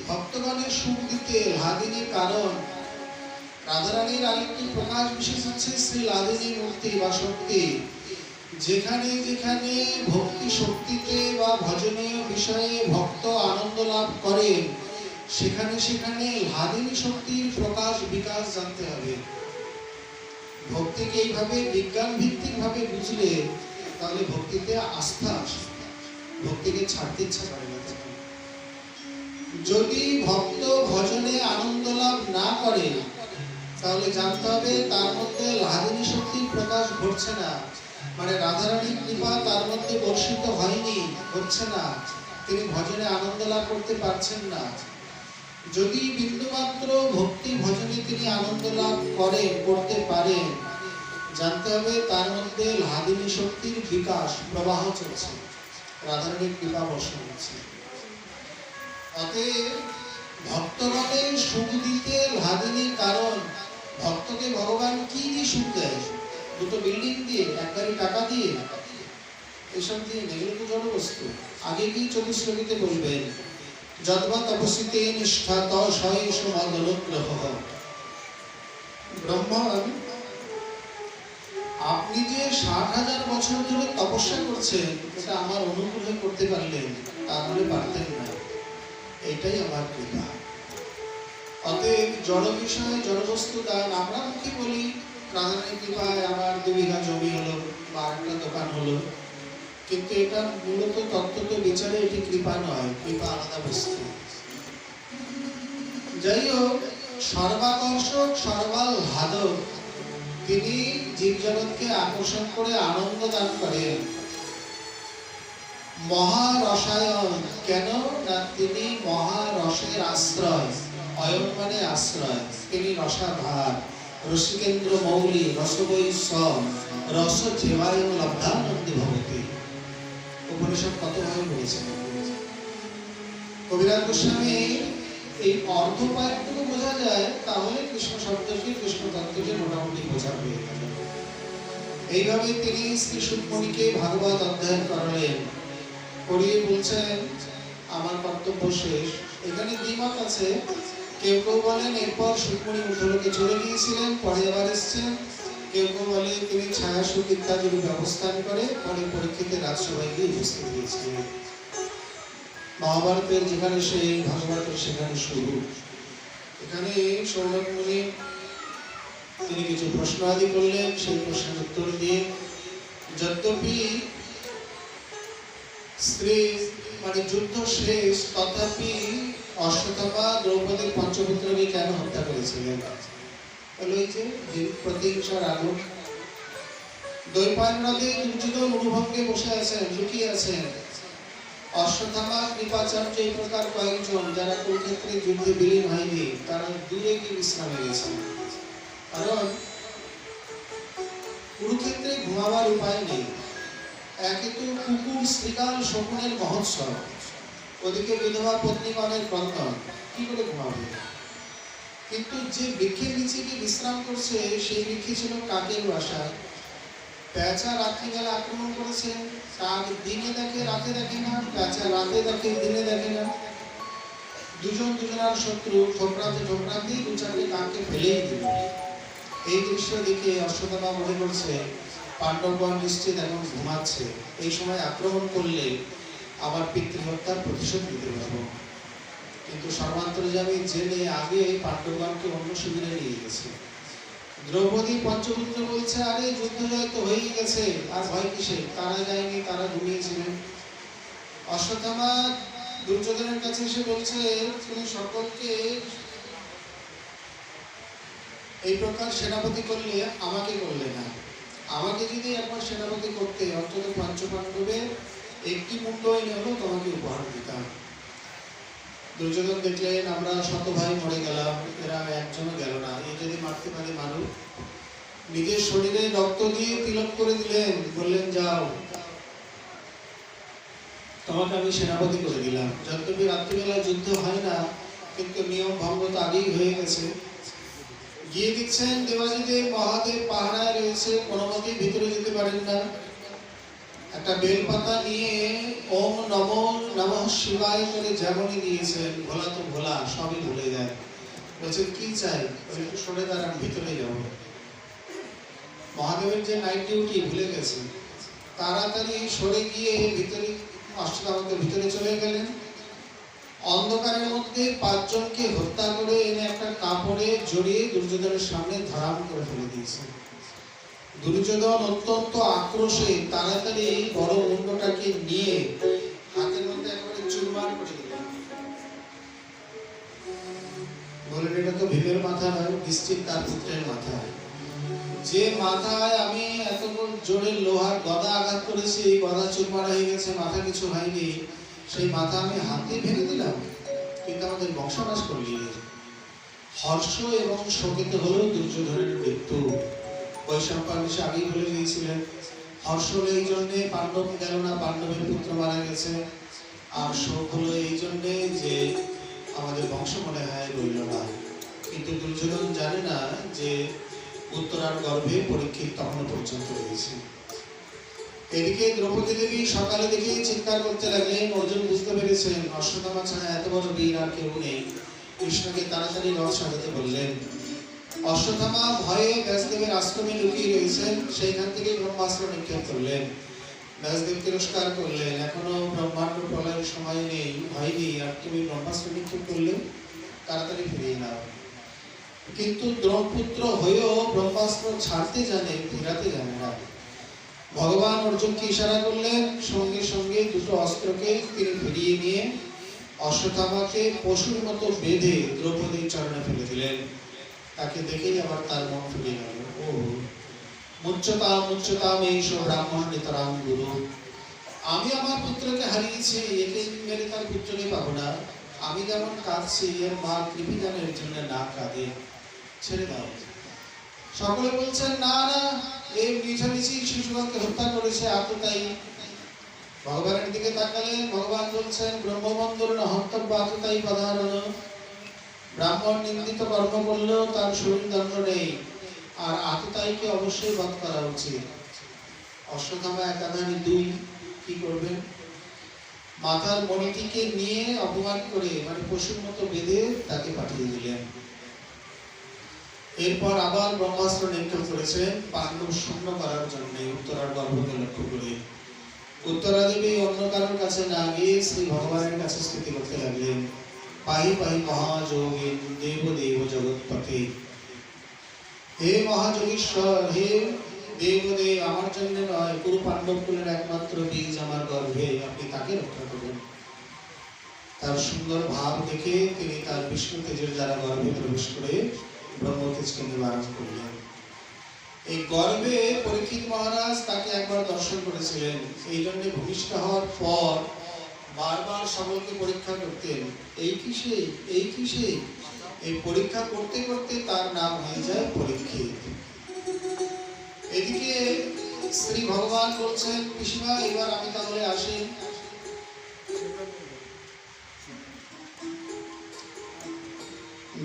ভক্তগণের সুখ দিতে লাদিনীর কারণ। রাধারানীর আরেকটি প্রকাশ বিশেষ হচ্ছে শ্রী লাদিনী মূর্তি বা শক্তি। যেখানে যেখানে ভক্তি শক্তিতে বা ভজনীয় বিষয়ে ভক্ত আনন্দ লাভ করে সেখানে সেখানে লাদিনী শক্তির প্রকাশ বিকাশ জানতে হবে। ভক্তিকে এইভাবে বিজ্ঞান ভিত্তিক ভাবে বুঝলে তাহলে ভক্তিতে আস্থা আসে, ভক্তিকে ছাড়তে ইচ্ছা করে না। যদি ভক্ত ভজনে আনন্দ লাভ না করে তাহলে জানতে হবে তার মধ্যে লাদিনী শক্তির প্রকাশ ঘটছে না, মানে রাধারানীর কৃপা তার মধ্যে বর্ষিত হয়নি, হচ্ছে না, তিনি ভজনে আনন্দ লাভ করতে পারছেন না। যদি বিন্দুমাত্র ভক্তি ভজনে তিনি আনন্দ লাভ করেন, করতে পারেন, জানতে হবে তার মধ্যে লাদিনী শক্তির বিকাশ, প্রবাহ চলছে, রাধারানীর কৃপা বর্ষণ হচ্ছে। অতএব ভক্তগণের সুখ দিতে লাদিনীর কারণ। ভক্তকে ভগবান কি দিয়ে সুখ দেয়? দুটো বিল্ডিং দিয়ে, এক গাড়ি টাকা দিয়ে, এসব দিয়ে? এগুলো তো জড় বস্তু। আগে কি চতুশ্লোকিতে বলবেন, যদ্বা তপস্বিতে নিষ্ঠা তয়েষ মদনুগ্রহ। ব্রহ্মণ, আপনি যে 60,000 বছর ধরে তপস্যা করছেন এটা আমার অনুগ্রহে করতে পারলেন, তাহলে পারতেন না। এটাই আমার কৃপা। অতএব জড় বিষয়, জড়বস্তু দান আমরা মুখে বলি, রাধারানীর কৃপায় আমার 2 বিঘা জমি হলো বা একটা দোকান হলো, কিন্তু এটা মূলত তত্ত্বত বিচারে এটি কৃপা নয়, কৃপা আলাদা বস্তু। যাই হোক, সর্বাকর্ষক, সর্বাহ্লাদক, তিনি জীবজগৎকে আকর্ষণ করে আনন্দ দান করেন। মহারসায়ন, কেন না তিনি মহারসের আশ্রয়। অয়ন মানে আশ্রয়, তিনি রসাধার, রসিকেন্দ্র মৌলি, রসবৈ স রস যেবায় লব্ধানন্দে ভবতি। উপনিষদ কতভাবে বলেছেন। কবিরাজ গোস্বামী এই অর্ধপায়টুকু বোঝা যায় তাহলে কৃষ্ণ শব্দকে, কৃষ্ণ তত্ত্বকে মোটামুটি বোঝা হয়ে গেল। এইভাবে তিনি শ্রী সুকমণিকে ভাগবত অধ্যয়ন করালেন, করিয়ে বলছেন আমার কর্তব্য শেষ। এখানে দ্বিমত আছে, কেউ কেউ বলেন এরপর সুকমণি ঊর্ধ্বলোকে চলে গিয়েছিলেন, পরে আবার এসছেন। কেউ কেউ বলে তিনি ছায়া সুখ ইত্যাদির ব্যবস্থান করে পরে পরীক্ষিতের রাজসভায় গিয়ে উপস্থিত হয়েছিলেন। মহাভারতের যেখানে সেই, ভাগবতের সেখানে শুরু। এখানে সৌনক মুনি তিনি কিছু প্রশ্ন আদি করলেন, সেই প্রশ্নের উত্তর দিয়ে যদ্যপি স্ত্রী মানে যুদ্ধ শেষ, তথাপি অশ্বত্থামা দ্রৌপদীর পঞ্চপুত্রকে কেন হত্যা করেছিলেন? যে প্রতিহিংসার আগুন। দৈপায়ন নদে দুর্যোধন অনুভঙ্গে বসে আছেন, লুকিয়ে আছেন। অশ্বত্থামা কৃপাচার্য এই প্রকার কয়েকজন যারা কুরুক্ষেত্রে যুদ্ধে বিলীন হয়নি, তারা দূরে গিয়ে বিশ্রামে গেছেন। কারণ কুরুক্ষেত্রে ঘুমাবার উপায় নেই। একে তো কুকুর শ্রীকাল শকুনের মহোৎসব, ওদিকে বিধবা পত্নীগণের ক্রন্দন, কি করে ঘুমাবে? কিন্তু যে বৃক্ষের নিচে গিয়ে বিশ্রাম করছে, সেই বৃক্ষে ছিল কাকের বাসা। পেঁচা রাত্রিবেলা আক্রমণ করেছে, কাক দিনে দেখে রাতে দেখে না, পেঁচা রাতে দেখে দিনে দেখে না। দুজন দুজনার শত্রু, ঠোকরাতে ঠোকরাতেই দু চারটে কাককে ফেলেই দিল। এই দৃশ্য দেখে অশ্বত্থামা মনে করছে পাণ্ডবগণ নিশ্চিত এখন ঘুমাচ্ছে, এই সময় আক্রমণ করলে আমার পিতৃহত্যার প্রতিশোধ নিতে পারবো। কিন্তু সর্বান্তর্যামী জেনে আগে পাণ্ডবগণকে অন্য শিবিরে নিয়ে গেছে। দ্রৌপদী পঞ্চপুত্র বলছে আরে যুদ্ধ জয় তো হয়েই গেছে, আর ভয় কিসে? তারা যায়নি, তারা ঘুমিয়েছিলেন। অশ্বত্থামা দুর্যোধনের কাছে এসে বলছে তুমি সকলকে এই প্রকার সেনাপতি করলে, আমাকে করলে না। আমাকে যদি একবার সেনাপতি করতে, অন্তত পঞ্চপাণ্ডবের একটি মুন্ড এনে হলো তোমাকে উপহার দিতাম। দুর্যোধন দেখলেন আমরা শত ভাই মরে গেলাম, এরা একজনও গেল না, এই যদি মারতে পারে মারুক। নিজের শরীরে রক্ত দিয়ে তিলক করে দিলেন, বললেন যাও তোমাকে আমি সেনাপতি করে দিলাম। যদ্যপি রাত্রিবেলা যুদ্ধ হয় না, কিন্তু নিয়ম ভঙ্গ তো আগেই হয়ে গেছে। গিয়ে দেখছেন দেবাদিদেব মহাদেব পাহারায় রয়েছে, কোনো মতেই ভিতরে যেতে পারেন না। একটা বেলপাতা নিয়ে ওম নমো নমঃ শিবায় করে যেমনই দিয়েছেন, ভোলা তো ভোলা, সবই ভুলে যায়। বলছেন কি চাই? একটু সরে দাঁড়ান, ভিতরে যাব। মহাদেবের যে নাইট ডিউটি ভুলে গেছে, তাড়াতাড়ি সরে গিয়ে ভিতরে অষ্টধামাকে ভিতরে চলে গেলেন। অন্ধকারের মধ্যে 5 জনকে হত্যা করে এনে একটা কাপড়ে জড়িয়ে দুর্যোধনের সামনে ধরাম করে ফেলে দিয়েছে। দুর্যোধন অত্যন্ত আক্রোশে তাড়াতাড়ি বড় মুন্ডটাকে নিয়ে হাতের মধ্যে একেবারে চুরমার করে দিলেন। বলেন এটা তো ভীমের মাথা নয়, নিশ্চিত তার পুত্রের মাথা। যে মাথায় আমি এত জোরে লোহার গদা আঘাত করেছি, গদা চুরমার হয়ে গেছে, মাথা কিছু হয়নি, সেই মাথা আমি হাতে ভেঙে দিলাম, কিন্তু আমাদের বংশনাশ করলি। হর্ষ এবং শোকেতে হলো দুর্যোধনের মৃত্যু। বৈশম্পায়ন আগেই বলে দিয়েছিলেন, হর্ষ হলো এই জন্যে পাণ্ডব গেল না, পাণ্ডবের পুত্র মারা গেছে। আর শোক হলো এই জন্যে যে আমাদের বংশ মনে হয় রইল না। কিন্তু দুর্যোধন জানে না যে উত্তরার গর্ভে পরীক্ষিত তখনও পর্যন্ত রয়েছে। এদিকে দ্রৌপদী দেবী সকালে দেখে চিৎকার করতে লাগলেন। অর্জুন বুঝতে পেরেছেন অশ্বত্থামা ছাড়া এত বড় বীর আর কেউ নেই। কৃষ্ণকে তাড়াতাড়ি রথ সাজাতে বললেন। অশ্বত্থামা ভয়ে ব্যাসদেবের আশ্রমে লুকিয়ে রয়েছেন, সেইখান থেকে ব্রহ্মাস্ত্র নিক্ষেপ করলেন। ব্যাসদেব তিরস্কার করলেন, এখনো ব্রহ্মাণ্ড প্রলয়ের সময় নেই, ভয় নেই, আর তুমি ব্রহ্মাস্ত্র নিক্ষেপ করলে, তাড়াতাড়ি ফিরিয়ে নাও। কিন্তু দ্রৌপুত্র হয়েও ব্রহ্মাস্ত্র ছাড়তে জানে, ফিরাতে জানে না। ভগবান অর্জুনকে ইশারা করলেন, সঙ্গে সঙ্গে দুটো অস্ত্রকে তিনি ফিরিয়ে নিয়ে অশ্বত্থামাকে পশুর মতো বেঁধে দ্রৌপদীর চরণে ফেলে দিলেন। তাকে দেখেই আবার তার মন ফিরে গেল। ও মুচ্যতাম মুচ্যতাম এইস ব্রাহ্মণ নিতরাম গুরু। আমি আমার পুত্রকে হারিয়েছি, একে মেরে তার পুত্রকে পাবো না। আমি যেমন কাঁদছি, এর মা কৃপিদানের জন্য না কাঁদে, ছেড়ে দাও। সকলে বলছেন না না, এই মিছামিছি শিশুগণকে হত্যা করেছে আততায়ী। ভগবানের দিকে তাকালেন, ভগবান বলছেন ব্রহ্মবন্ধর হন্তব্য আততায়ী পদারণ। ব্রাহ্মণ নিন্দিত কর্ম করলেও তার শরীর দণ্ড নেই, আর আততায়ীকে অবশ্যই বধ করা উচিত। অশ্বত্থামা একাধারে 2 কি করবেন? মাথার মণিটিকে নিয়ে অপমান করে মানে পশুর মতো বেঁধে তাকে পাঠিয়ে দিলেন। এরপর আবার ব্রহ্মাস্ত্র নিক্ষেপ করেছেন পাণ্ডব শূন্য করার জন্য উত্তরার গর্ভকে লক্ষ্য করে। উত্তরা দেবী অন্য কারোর কাছে না গিয়ে শ্রী ভগবানের কাছে স্তুতি করতে লাগলেন, পাহি পাহি মহাযোগী দেব দেব জগৎপতি। হে মহাযোগীশ্বর, হে দেবদেব, আমার জন্য নয়, পুরো পাণ্ডব কুলের একমাত্র বীজ আমার গর্ভে, আপনি তাকে রক্ষা করুন। তার সুন্দর ভাব দেখে তিনি তার বিষ্ণু তেজের দ্বারা গর্ভে প্রবেশ করে ব্রহ্মতেজকে নিবারণ করলেন। এই গর্ভে পরীক্ষিত মহারাজ তাকে একবার দর্শন করেছিলেন। এই জন্য ভূমিষ্ঠ হওয়ার পর বারবার সকলকে পরীক্ষা করতেন, এই কি সেই, এই কি সেই। এই পরীক্ষা করতে করতে তার নাম হয়ে যায় পরীক্ষিত। এদিকে শ্রী ভগবান বলছেন, পিসিমা এবার আমি তাহলে আসি।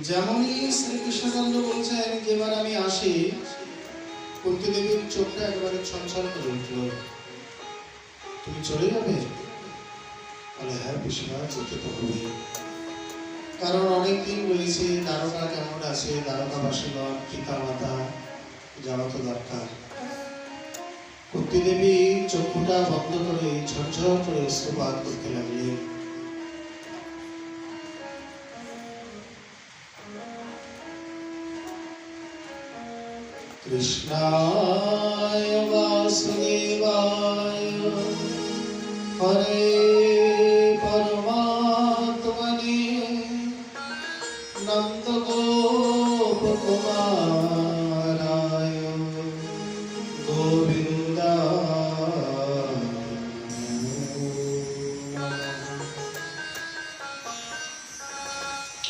যেমনই শ্রীকৃষ্ণচন্দ্র বলছেন যেবার আমি আসি, কুন্তী দেবীর চোখটা একেবারে ছলছল করে উঠল। তুমি চলে যাবে? বলে হ্যাঁ পিসিমা, যেতে তো হবে, কারণ অনেকদিন রয়েছে, দ্বারকা কেমন আছে, দ্বারকাবাসীগণ পিতা মাতা যাওয়া তো দরকার। কুন্তী দেবী চক্ষুটা বন্ধ করে ঝরঝর করে অশ্রুপাত করতে লাগলেন। কৃষ্ণায় বাসুদেবায় হরে পরমাত্মনে নন্দ গোপ কুমারায় গোবিন্দায়।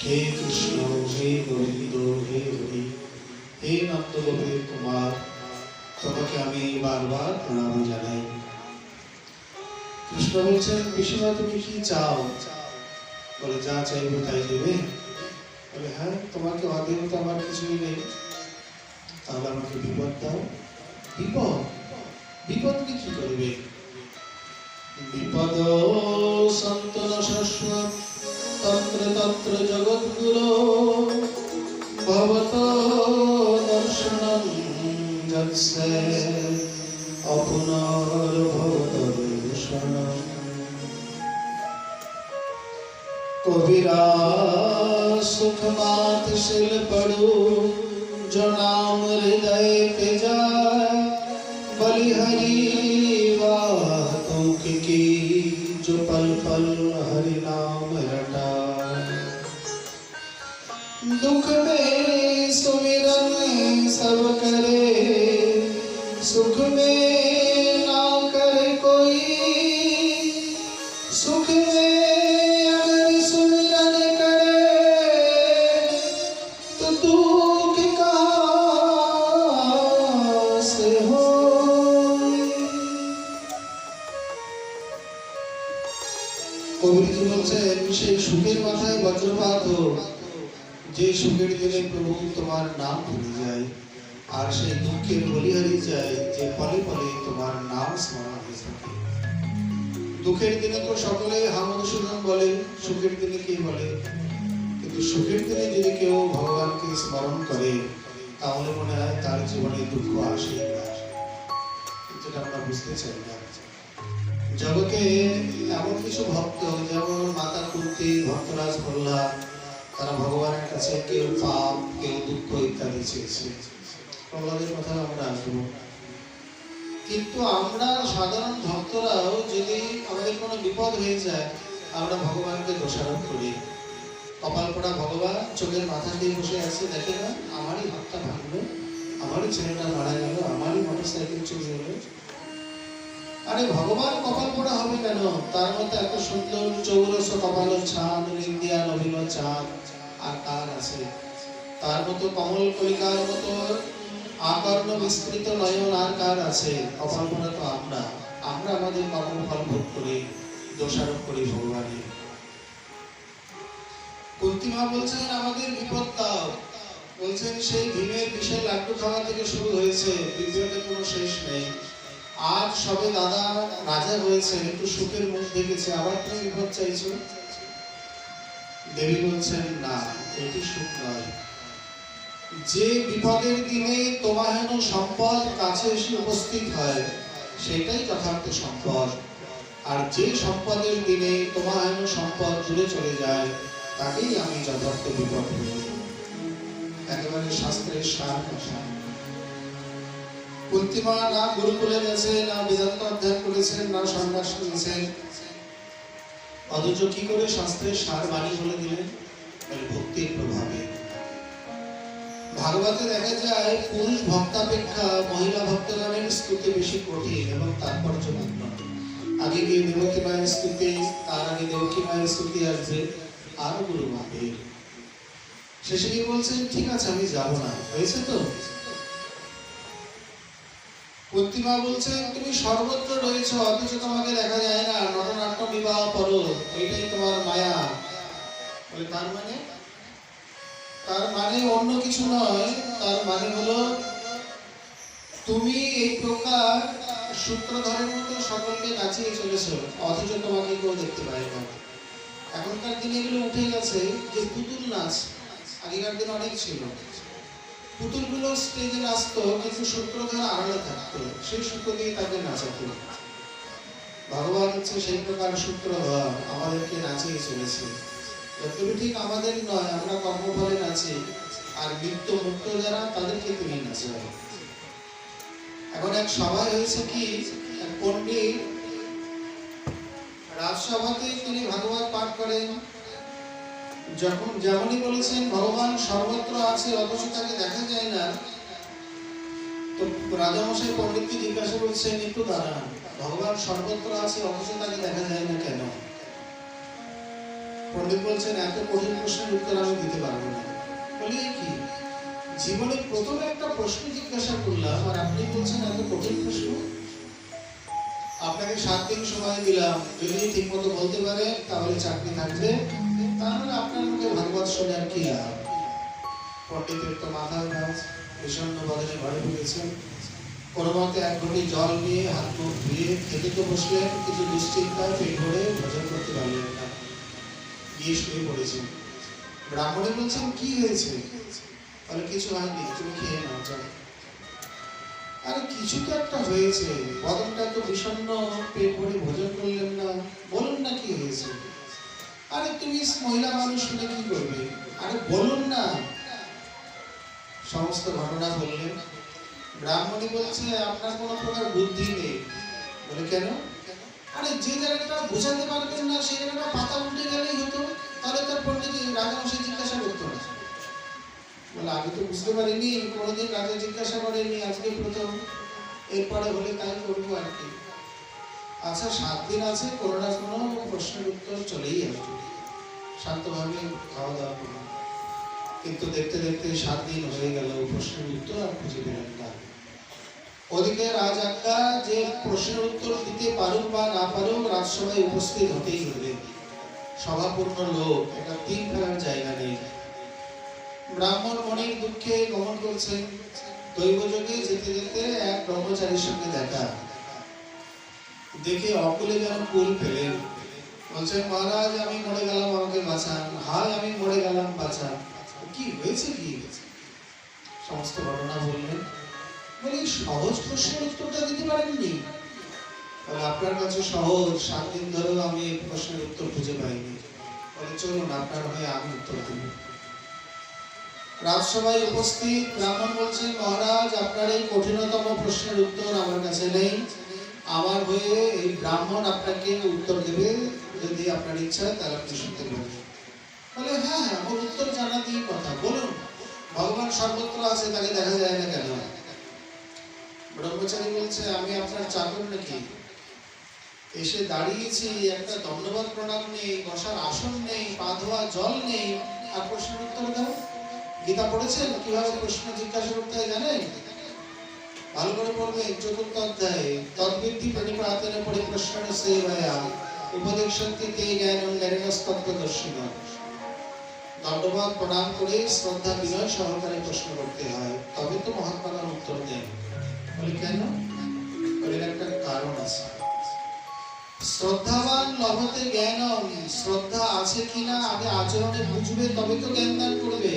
হে কৃষ্ণ, হে গোবিন্দ, হে হরি, হে নন্দ গোপের কুমার, তোমাকে আমি বারবার প্রণাম জানাই। কৃষ্ণ বলছেন, পিসিমা তুমি কি চাও? বলে যা চাইবে তাই দেবে। বলে হ্যাঁ, তোমাকে অদেব তো আমার কিছুই নেই, তাহলে আমাকে বিপদ দাও। বিপদ? বিপদ কি কি করবে? বিপদ সন্তন শাশ্বত তন্ত্র তন্ত্র জগৎগুরু ভবত দর্শনম যৎসে অপুনর্ভবত দর্শনম। কবিরা সুখ মাত শিল পড়ু जो नाम हृदय पे जाए, बलिहरि बातों की जो पल पल हरि नाम रटाए। दुख में सुमिरन सब करे, सुख में ना करे कोई, सुख में अगर सुमिरन करे तो दुख कहाँ से हो। কবিজি বলছেন, সেই সুখের মাথায় বজ্রপাত হোক যে সুখের দিনে প্রভু তোমার নাম ভুলে যায়, আর সেই দুঃখের বলিহারি যায় যে ফলে ফলে তোমার নাম স্মরণ হয়ে থাকে। দুঃখের দিনে তো সকলে হামদসূদন বলে, সুখের দিনে কে বলে? কিন্তু সুখের দিনে যদি কেউ ভগবানকে স্মরণ করে তাহলে মনে হয় তার জীবনে দুঃখ আসে না, কিন্তু আমরা বুঝতে চাই না। জগতে এমন কিছু ভক্ত, যেমন মাতা কুন্তী, ভক্তরাজ প্রহ্লাদ, তারা ভগবানের কাছে কেউ পাপ, কেউ দুঃখ ইত্যাদি চেয়েছে। প্রহ্লাদের কথা আমরা আসবো। কিন্তু আমরা সাধারণ ভক্তরাও যদি আমাদের কোনো বিপদ হয়ে যায়, আমরা ভগবানকে দোষারোপ করি। কপাল পোড়া ভগবান চোখের মাথা দিয়ে বসে আছে, দেখে না আমারই হাতটা ভাঙলো, আমারই ছেলেটা মারা গেল, আমারই মোটরসাইকেল চুরি হলো। আরে ভগবান কপাল পোড়া হবে কেন? তার মতো এত সুন্দর চৌরস কপাল ছাদ, ইন্ডিয়া নবীন চাঁদ আর কার আছে? তার মতো কমল কলিকার মতো আকর্ণ বিস্তৃত নয়ন আর কার আছে? কপাল পোড়া তো আমরা। আমরা আমাদের কর্মফল ভোগ করি, দোষারোপ করি ভগবানের। কুন্তিমা বলছেন, আমাদের বিপদ দাও। বলছেন, সেই ভীমের বিষের লাড্ডু খাওয়া থেকে শুরু হয়েছে, বিপদের কোনো শেষ নেই। আজ সবে দাদা রাজা হয়েছে, একটু সুখের মুখ দেখেছে, আবার তুমি বিপদ চাইছো? দেবী বলছেন না, এটি সুখ নয়। যে বিপদের দিনে তোমাহেন সম্পদ কাছে এসে উপস্থিত হয়, সেটাই যথার্থ সম্পদ। আর যে সম্পদের দিনে তোমাহেন সম্পদ দূরে চলে যায়, তাকেই আমি যথার্থ বিপদ বলি। একেবারে শাস্ত্রের সার কথা। কুন্তিমা না গুরুকুলে গেছে, না বেদান্ত অধ্যয়ন করেছেন, না সন্ন্যাস করেছেন, অথচ কি করে শাস্ত্রের সার বাণী বলে দিলেন? ভক্তির প্রভাবে। ভাগবতে দেখা যায় পুরুষ ভক্তাপেক্ষা মহিলা ভক্তগণের স্তুতি বেশি কঠিন এবং তাৎপর্যপূর্ণ। আগে গিয়ে দেবকী মায়ের স্তুতি, তার আগে দেবকী মায়ের স্তুতি আসবে, আরো গুরু মায়ের। শেষে কি বলছেন? ঠিক আছে, আমি যাব না, হয়েছে তো। কুন্তিমা বলছেন, তুমি সর্বত্র রয়েছ, অথচ তোমাকে দেখা যায় না, নটনাট্য বিবাহ করো, এটাই তোমার মায়া। বলে তার মানে? তার মানে অন্য কিছু নয়, তার মানে হলো তুমি এই প্রকার সূত্রধরের মতো সকলকে নাচিয়ে চলেছো, অথচ তোমাকে কেউ দেখতে পায় না। এখনকার দিনে এগুলো উঠে গেছে যে পুতুল নাচ, আগেকার দিনে অনেক ছিল। পুতুলগুলো স্টেজে নাচতো, কিন্তু সূত্রধর আড়ালে থাকতো, সেই সূত্র দিয়ে তাকে নাচাতো। ভগবান হচ্ছে সেই প্রকার সূত্রধর, আমাদেরকে নাচিয়ে চলেছে। তবে ঠিক আমাদের নয়, আমরা কর্মফলে নাচি, আর নিত্য মুক্ত যারা তাদেরকে তিনি নাচান। এখন এক সভায় হয়েছে কি, এক পণ্ডিত রাজসভাতে তিনি ভাগবত পাঠ করেন। যখন যেমনই বলেছেন ভগবান সর্বত্র আছে, অথচ তাকে দেখা যায় না, তো রাজামশাই পণ্ডিতকে জিজ্ঞাসা করছেন, একটু দাঁড়ান, ভগবান সর্বত্র আছে অথচ তাকে দেখা যায় না কেন? পণ্ডিত বলছেন, এত কঠিন প্রশ্নের উত্তর আমি দিতে পারবো না। বলি কি, জীবনে প্রথমে একটা প্রশ্ন জিজ্ঞাসা করলাম, আর আপনি বলছেন এত কঠিন প্রশ্ন? আপনাকে 7 দিন সময় দিলাম, যদি ঠিক মতো বলতে পারে তাহলে চাকরি থাকবে, তাহলে আপনার মুখে ভাগবত শুনে আর কি লাভ? পণ্ডিতের তো মাথায় ভাঁজ, বিষণ্ণ বদনে ঘরে ঢুকেছেন। কোনো মতে 1 ঘটি জল নিয়ে হাত মুখ ধুয়ে খেতে তো বসলেন, কিছু দুশ্চিন্তায় পেট ভরে ভোজন করতে পারলেন না, গিয়ে শুয়ে পড়েছেন। ব্রাহ্মণে বলছেন, কি হয়েছে? বলে, কিছু হয়নি, তুমি খেয়ে নাও, যাও। আরে কিছু তো একটা হয়েছে, বদনটা তো বিষণ্ণ, পেট ভরে ভোজন করলেন না, বলুন না কি হয়েছে। আরে তুমি মহিলা মানুষ শুনে কি করবে, আরে বলুন না। সমস্ত ঘটনা বললেন। ব্রাহ্মণী বলছে, আপনার কোনো প্রকার বুদ্ধি নেই। বলে কেন? আরে যে জায়গাটা বোঝাতে পারবেন না, সেই জায়গাটা পাতা উল্টে গেলেই হতো, তাহলে তার পণ্ডিত রাজামশাই জিজ্ঞাসা করতো না। বলে, আমি তো বুঝতে পারিনি, কোনোদিন রাজা জিজ্ঞাসা করেনি, আজকে প্রথম, এরপরে হলে তাই করবো আর কি। আচ্ছা, 7 দিন আছে, কোনো না কোনো প্রশ্নের উত্তর চলেই আসবে, শান্তভাবে খাওয়া দাওয়া করুন। কিন্তু দেখতে দেখতে 7 দিন হয়ে গেল, প্রশ্নের উত্তর আর খুঁজে পেলেন না। ওদিকে রাজ আজ্ঞা যে প্রশ্নের উত্তর দিতে পারুক বা না পারুক, রাজসভায় উপস্থিত হতেই হবে। সভাপূর্ণ লোক, এটা 3 ফেলার জায়গা নেই। ব্রাহ্মণ মনের দুঃখে গমন করছেন। দৈবযোগে যেতে যেতে এক ব্রহ্মচারীর সঙ্গে দেখা, দেখে অকুলে যেন কুল পেলেন। বলছেন, মহারাজ আমি মরে গেলাম, আমাকে বাঁচান। হায়, আমি মরে গেলাম, বাঁচান। কি হয়েছে কি? সমস্ত ঘটনা বললেন। বলি, সহজ প্রশ্নের উত্তরটা দিতে পারেননি? বলে, আপনার কাছে সহজ, 7 দিন ধরেও আমি এই প্রশ্নের উত্তর খুঁজে পাইনি। বলে, চলুন, আপনার হয়ে আমি উত্তর দেব। রাজসভায় উপস্থিত ব্রাহ্মণ বলছেন, মহারাজ আপনার এই কঠিনতম প্রশ্নের উত্তর আমার কাছে নেই, আমার হয়ে এই ব্রাহ্মণ আপনাকে উত্তর দেবে, যদি আপনার ইচ্ছা তাহলে আপনি শুনতে পারেন। বলে, হ্যাঁ হ্যাঁ, ওর উত্তর জানা দিয়ে কথা, বলুন। ভগবান সর্বত্র আছে, তাকে দেখা যায় না কেন? ব্রহ্মচারী বলছে, আমি আপনার চাকর নাকি? এসে দাঁড়িয়েছি, একটা দণ্ডবাদ প্রণাম নেই, বসার আসন নেই, পা ধোয়া জল নেই, আর প্রশ্নের উত্তর দাও? গীতা পড়েছেন? কিভাবে প্রশ্ন জিজ্ঞাসা করতে হয় জানেন? ভালো করে পড়বেন, 4th অধ্যায়, তদ্বিদ্ধি প্রণিপাতেন পরিপ্রশ্ন সেবয়া উপদেশন্তি তে জ্ঞানং জ্ঞানিনস্তত্ত্বদর্শিনঃ। দণ্ডবাদ প্রণাম করে শ্রদ্ধা বিনয় সহকারে প্রশ্ন করতে হয়, তবে তো মহাত্মাগণ উত্তর দেন। বলে, কেন? এর একটা কারণ আছে। শ্রদ্ধাবান লভতে জ্ঞানম, শ্রদ্ধা আছে কিনা আগে আচরণে বুঝবে, তবে তো জ্ঞান দান করবে,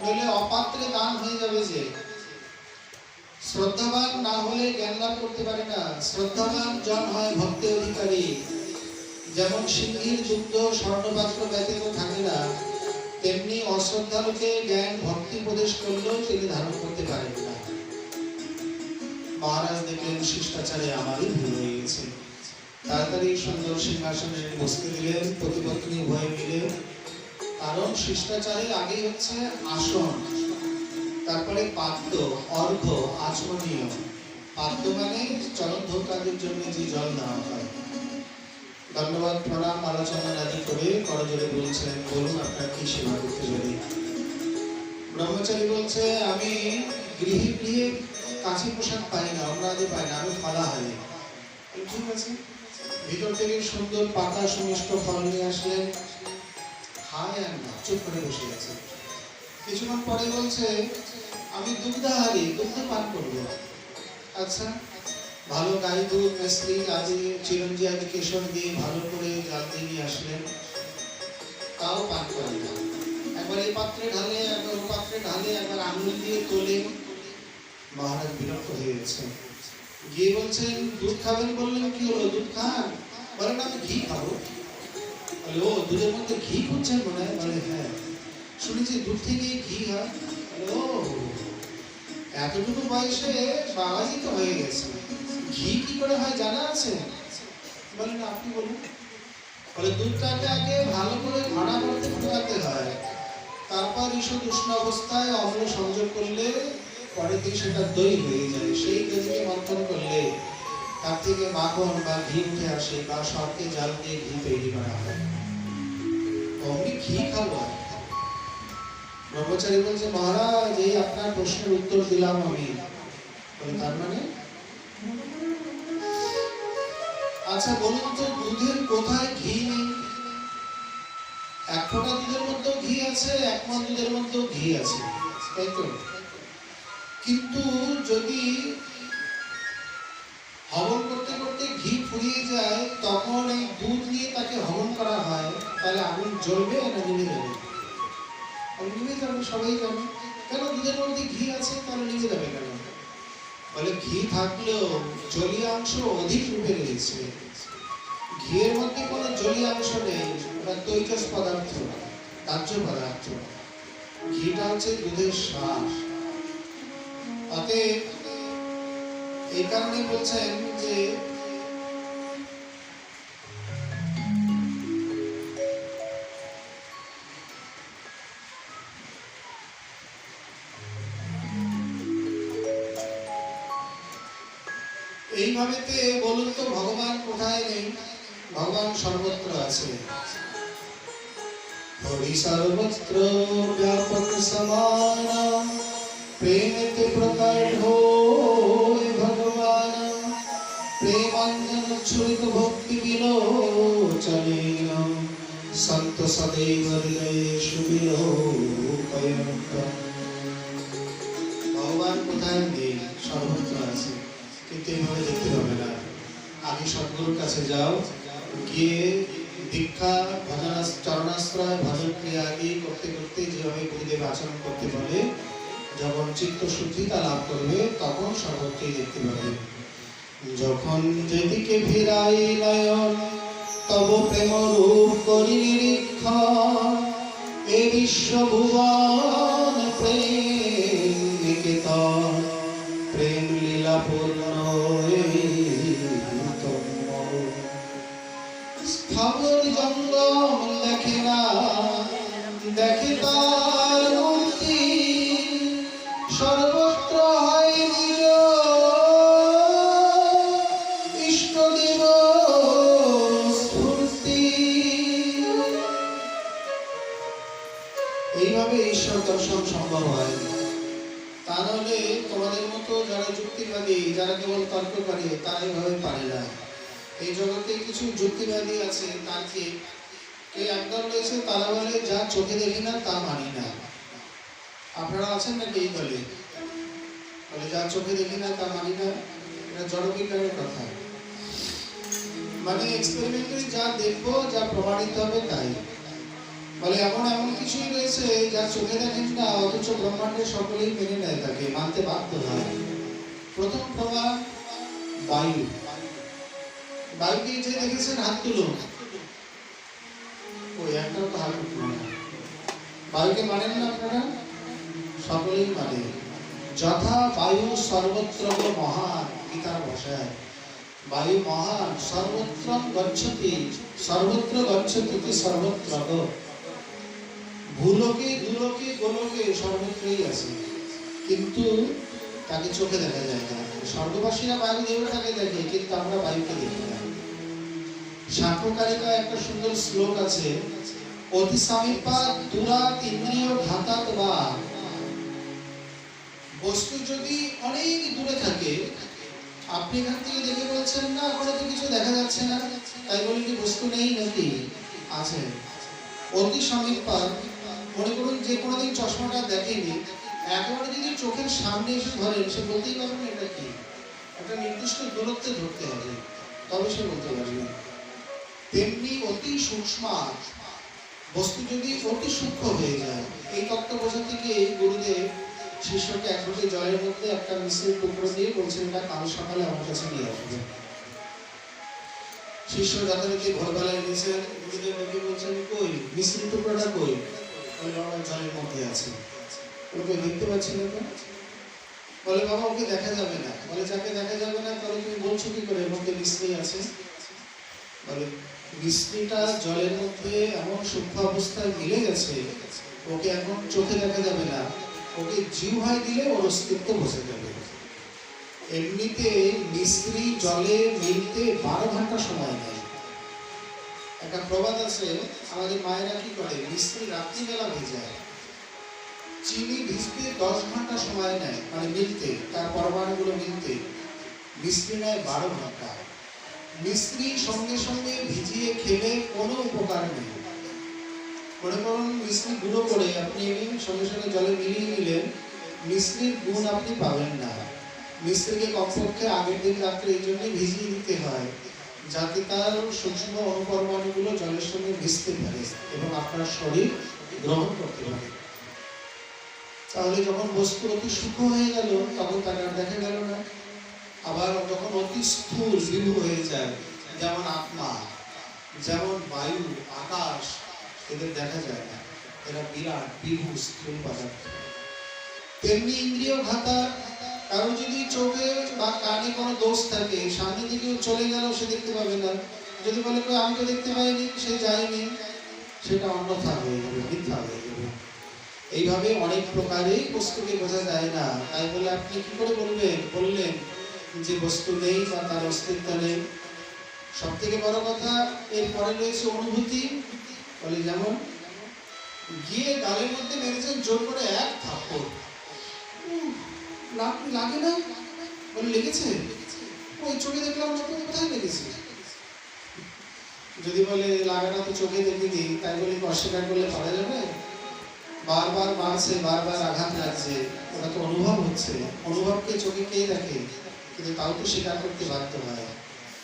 নইলে অপাত্রে দান হয়ে যাবে। যে শ্রদ্ধাবান না হলে জ্ঞান লাভ করতে পারে না। শ্রদ্ধাবান জন হয় ভক্তি অধিকারী। যেমন সিংহীর দুগ্ধ স্বর্ণপাত্র ব্যতীত থাকে না, তেমনি অশ্রদ্ধালুকে জ্ঞান ভক্তি উপদেশ করলেও তিনি ধারণ করতে পারেন না। মহারাজ দেখলেন শিষ্টাচারে আমারই ভুল হয়ে গেছে, তাড়াতাড়ি সুন্দর সিংহাসনে বসতে দিলেন, প্রতিপত্নী উভয় মিলে। কারণ শিষ্টাচারের আগেই হচ্ছে আসন, তারপরে পাদ্য, অর্ঘ্য, আচমনীয়। পাদ্য মানে চরণ ধূপকাদের জন্য যে জল দেওয়া হয়। ধন্যবাদ প্রণাম আলোচনা আদি করে করজোরে বলছেন, বলুন আপনার কি সেবা করতে পারি। ব্রহ্মচারী বলছে, আমি গৃহে গৃহে কাছে পোশাক পাই না, অন্যদের পাই না, আমি ফলাহারি। ঠিক আছে, ভিতর থেকে সুন্দর পাতা সুমিষ্ট ফল নিয়ে আসলেন, খায় আর না, চুপ করে বসে আছে। কিছুক্ষণ পরে বলছে, আমি দুগ্ধাহারি, দুগ্ধ পান করবো। আচ্ছা, ভালো গাই দুধ মিশ্রি আদি চিরঞ্জি আদি কেশর দিয়ে ভালো করে জাল দিয়ে নিয়ে আসলেন, তাও পান করে না। একবার এই পাত্রে ঢালে, একবার ওই পাত্রে ঢালে, একবার আঙুল দিয়ে তোলে। মহারাজ বিরক্ত হয়ে গেছে, গিয়ে বলছেন, দুধ খাবেন বললেন, কি হলো, দুধ খান? বলেন আমি ঘি খাবো। বলে, ও দুধের মধ্যে ঘি খুঁজছেন মনে হয়? বলে, হ্যাঁ, শুনেছি দুধ থেকে ঘি হয়। ও, এতটুকু বয়সে বাবাজি তো হয়ে গেছে, ঘি কি করে হয় জানা আছে? বলেন আপনি বলুন। বলে, দুধটাকে আগে ভালো করে ঘাড়া করতে ফুটাতে হয়, তারপর ঈষৎ উষ্ণ অবস্থায় অম্ল সংযোগ করলে পরে থেকে সেটা দই হয়ে যায়। সেই দইকে মন্থন করলে তার থেকে মাখন বা ঘি উঠে আসে, বা সরকে জাল দিয়ে ঘি তৈরি করা হয়। অমনি ঘি খাবো? ব্রহ্মচারী বলছে, মহারাজ এই আপনার প্রশ্নের উত্তর দিলাম আমি। বলে, তার মানে? আচ্ছা বলুন তো, দুধের কোথায় ঘি নেই? এক ফোঁটা দুধের মধ্যেও ঘি আছে, এক মণ দুধের মধ্যেও ঘি আছে, তাই তো? কিন্তু যদি হবন করতে করতে ঘি ফুরিয়ে যায়, তখন এই দুধ নিয়ে তাকে হবন করা হয়, তাহলে আগুন জ্বলবে না নিভে যাবে? নিভে যাবে, সবাই জানে। কেন? দুধের মধ্যে ঘি আছে, তাহলে নিভে যাবে কেন? বলে, ঘি থাকলেও জলীয় অংশ অধিক রূপে রয়েছে। ঘিয়ের মধ্যে কোনো জলীয় অংশ নেই, ওটা তৈজস পদার্থ, দাহ্য পদার্থ। ঘিটা হচ্ছে দুধের শ্বাস। অতএব এই কারণে বলছেন যে এইভাবেতে বলুন তো, ভগবান কোথায় নেই? ভগবান সর্বত্র আছে। হরি সর্বত্র ব্যাপক সমান, প্রেমেতে প্রকট হয় ভগবান। প্রেমাঞ্জন ছুরিত ভক্তি বিলোচনেন, সন্ত সदैव হৃদয়েষু বিলোকয়ন্তঃ। ভগবান কোথায় নেই? সর্বত্র আছে, কিন্তু এইভাবে দেখতে হবে না। আগে সদ্গুরুর কাছে যাও, গিয়ে দীক্ষা, চরণাশ্রয়, ভজন ক্রিয়া আদি করতে করতে যেভাবে গুরুদেব আচরণ করতে বলে, যখন চিত্ত শুদ্ধিতা লাভ করবে, তখন সর্বত্রই দেখতে পাবে। যখন যেদিকে ফিরাই নয়ন, তব প্রেম রূপ করি নিরীক্ষণ। এ বিশ্ব ভুবন প্রেম নিকেতন, প্রেম লীলা পূর্ণ স্থাবর জঙ্গম দেখে না, দেখে তার মূর্তি, সর্বত্র হয় নিজ ইষ্টদেব স্ফূর্তি। এইভাবে ঈশ্বর দর্শন সম্ভব হয়। তা নাহলে তোমাদের মতো যারা যুক্তিবাদী, যারা কেবল তর্ক করে, তারা এইভাবে পারে না। এই জগতে কিছু যুক্তিবাদী আছে, তাকে একদল রয়েছে, তারা বলে যা চোখে দেখি না তা মানি না। আপনারা আছেন নাকি এই দলে? বলে যা চোখে দেখি না তা মানি না। এটা জড়বিজ্ঞানের কথা। মানে এক্সপেরিমেন্টালি যা দেখবো, যা প্রমাণিত হবে তাই। বলে এমন এমন কিছুই রয়েছে যা চোখে দেখেন না, অথচ ব্রহ্মাণ্ডের সকলেই মেনে নেয়, তাকে মানতে বাধ্য হয়। প্রথম প্রমাণ বায়ু। বায়ুকে যে দেখেছেন হাত তুলুন। ওই একটাও তো হাত উঠল না। বায়ুকে মানেন না আপনারা? সকলেই মানে। যথা বায়ু সর্বত্র মহান, গীতার ভাষায় বায়ু মহান, সর্বত্র গচ্ছতি, সর্বত্র গচ্ছতি সর্বত্র। ভূলোকে দুলোকে গোলোকে সর্বত্রই আছে, কিন্তু তাকে চোখে দেখা যায় না। স্বর্গবাসীরা বায়ু দেবতাকে দেখে, কিন্তু আমরা বায়ুকে দেখি না। সাংখ্যকারিকা একটা সুন্দর শ্লোক আছে, অতি সমীপা দূরাত ইন্দ্রিয় ঘাতাত বা। বস্তু যদি অনেক দূরে থাকে, আপনি এখান থেকে দেখে বলছেন না ওখানে তো কিছু দেখা যাচ্ছে না, তাই বলে কি বস্তু নেই নাকি? আছে। অতি সমীপা, মনে করুন যে কোনোদিন চশমাটা দেখেনি, একেবারে যদি চোখের সামনে এসে ধরেন, সে বলতেই পারবে না এটা কি। একটা নির্দিষ্ট দূরত্বে ধরতে হবে, তবে সে বলতে পারবে। তেমনি অতি সূক্ষ্ম বস্তু যদি অতি সূক্ষ্ম হয়ে যায়, এই তত্ত্ব বোঝাতে গিয়ে গুরুদেব শিষ্যকে এক ঘটি জলের মধ্যে একটা মিশ্রির টুকরো দিয়ে বলছেন, এটা কাল সকালে আমার কাছে নিয়ে আসবে। শিষ্য যথারীতি ভোরবেলায় এনেছেন, গুরুদেব ওকে বলছেন, কই মিশ্রির টুকরোটা কই? বলে বাবা জলের মধ্যে আছে। ওকে দেখতে পাচ্ছি না তো? বলে বাবা ওকে দেখা যাবে না। বলে যাকে দেখা যাবে না তাহলে তুমি বলছো কি করে মধ্যে মিশ্রি আছে? বলে মিশ্রিটা জলের মধ্যে এমন সূক্ষ্ম অবস্থায় মিলে গেছে, ওকে এখন চোখে দেখা যাবে না, ওকে জিহ্বায় দিলে ওর অস্তিত্ব বসে যাবে। এমনিতে মিশ্রি জলে মিলতে 12 ঘন্টা সময় নেয়। একটা প্রবাদ আছে, আমাদের মায়েরা কি করে, মিশ্রি রাত্রিবেলা ভেজায়, চিনি ভিজতে 10 ঘন্টা সময় নেয়, মানে মিলতে, তার পরমাণুগুলো মিলতে। মিশ্রি নেয় 12 ঘন্টা। মিশ্রি সঙ্গে সঙ্গে ভিজিয়ে খেলে কোনো উপকার নেই। মনে করুন মিশ্রি গুঁড়ো করে আপনি সঙ্গে সঙ্গে জলে মিলিয়ে নিলেন, মিশ্রির গুণ আপনি পাবেন না। মিশ্রিকে কমপক্ষে আগের দিন রাত্রে এই জন্যই ভিজিয়ে দিতে হয়, যাতে তার সূক্ষ্ম অনুপরমাণুগুলো জলের সঙ্গে মিশতে পারে এবং আপনার শরীর গ্রহণ করতে পারে। তাহলে যখন বস্তু অতি সূক্ষ্ম হয়ে গেল, তখন তাকে আর দেখা গেল না। আবার যখন অতি স্থূল বিভু হয়ে যায়, যেমন আত্মা, যেমন বায়ু, আকাশ, এদের দেখা যায় না, এরা বিরাট বিভু স্থূল পদার্থ। তেমনি ইন্দ্রিয় ঘাতা, কারো যদি চোখে বা কানে কোনো দোষ থাকে, সামনে দিকে চলে গেল, সে দেখতে পাবে না। যদি বলে আমি তো দেখতে পাইনি, সে যায়নি, সেটা অন্যথা হয়ে যাবে, মিথ্যা হয়ে যাবে। এইভাবে অনেক প্রকারেই বস্তুকে বোঝা যায় না। তাই বলে আপনি কি করে বললেন যে বস্তু নেই বা তার অস্তিত্ব নেই? সব থেকে বড় কথা এরপরে রয়েছে অনুভূতি। বলে যেমন গিয়ে গালের মধ্যে মেরেছেন জোর করে এক থাপ্পড়, লাগে না? বলে লেগেছে, ওই চোখে দেখলাম না, কোথায় লেগেছে? যদি বলে লাগাটা তো চোখে দেখিনি, তাই বলে অস্বীকার করলে পারা যাবে? বারবার মারছে, বারবার আঘাত লাগছে, ওটা তো অনুভব হচ্ছে। অনুভবকে চোখে কে দেখে, কিন্তু তাও তো স্বীকার করতে বাধ্য হয়।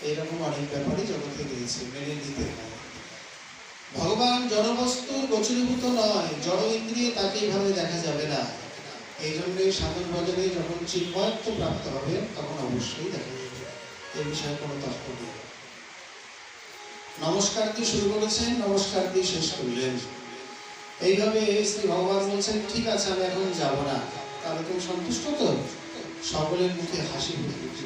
এইরকম অনেক ব্যাপারই জগতে রয়েছে, মেনে নিতে হয়। ভগবান জড়বস্তুর গোচরীভূত নয়, জড় ইন্দ্রিয়ে তাকে এইভাবে দেখা যাবে না। এই জন্যই সাধন ভজনে যখন চিন্ময়ত্ব প্রাপ্ত হবে, তখন অবশ্যই দেখা যাবে। এই বিষয়ে কোনো তর্ক নেই। নমস্কার দিয়ে শুরু করেছেন, নমস্কার দিয়ে শেষ করলেন। এইভাবে শ্রী ভগবান বলছেন, ঠিক আছে আমি এখন যাব না। তাহলে তুমি সন্তুষ্ট তো? সকলের মুখে হাসি ফুটে উঠল।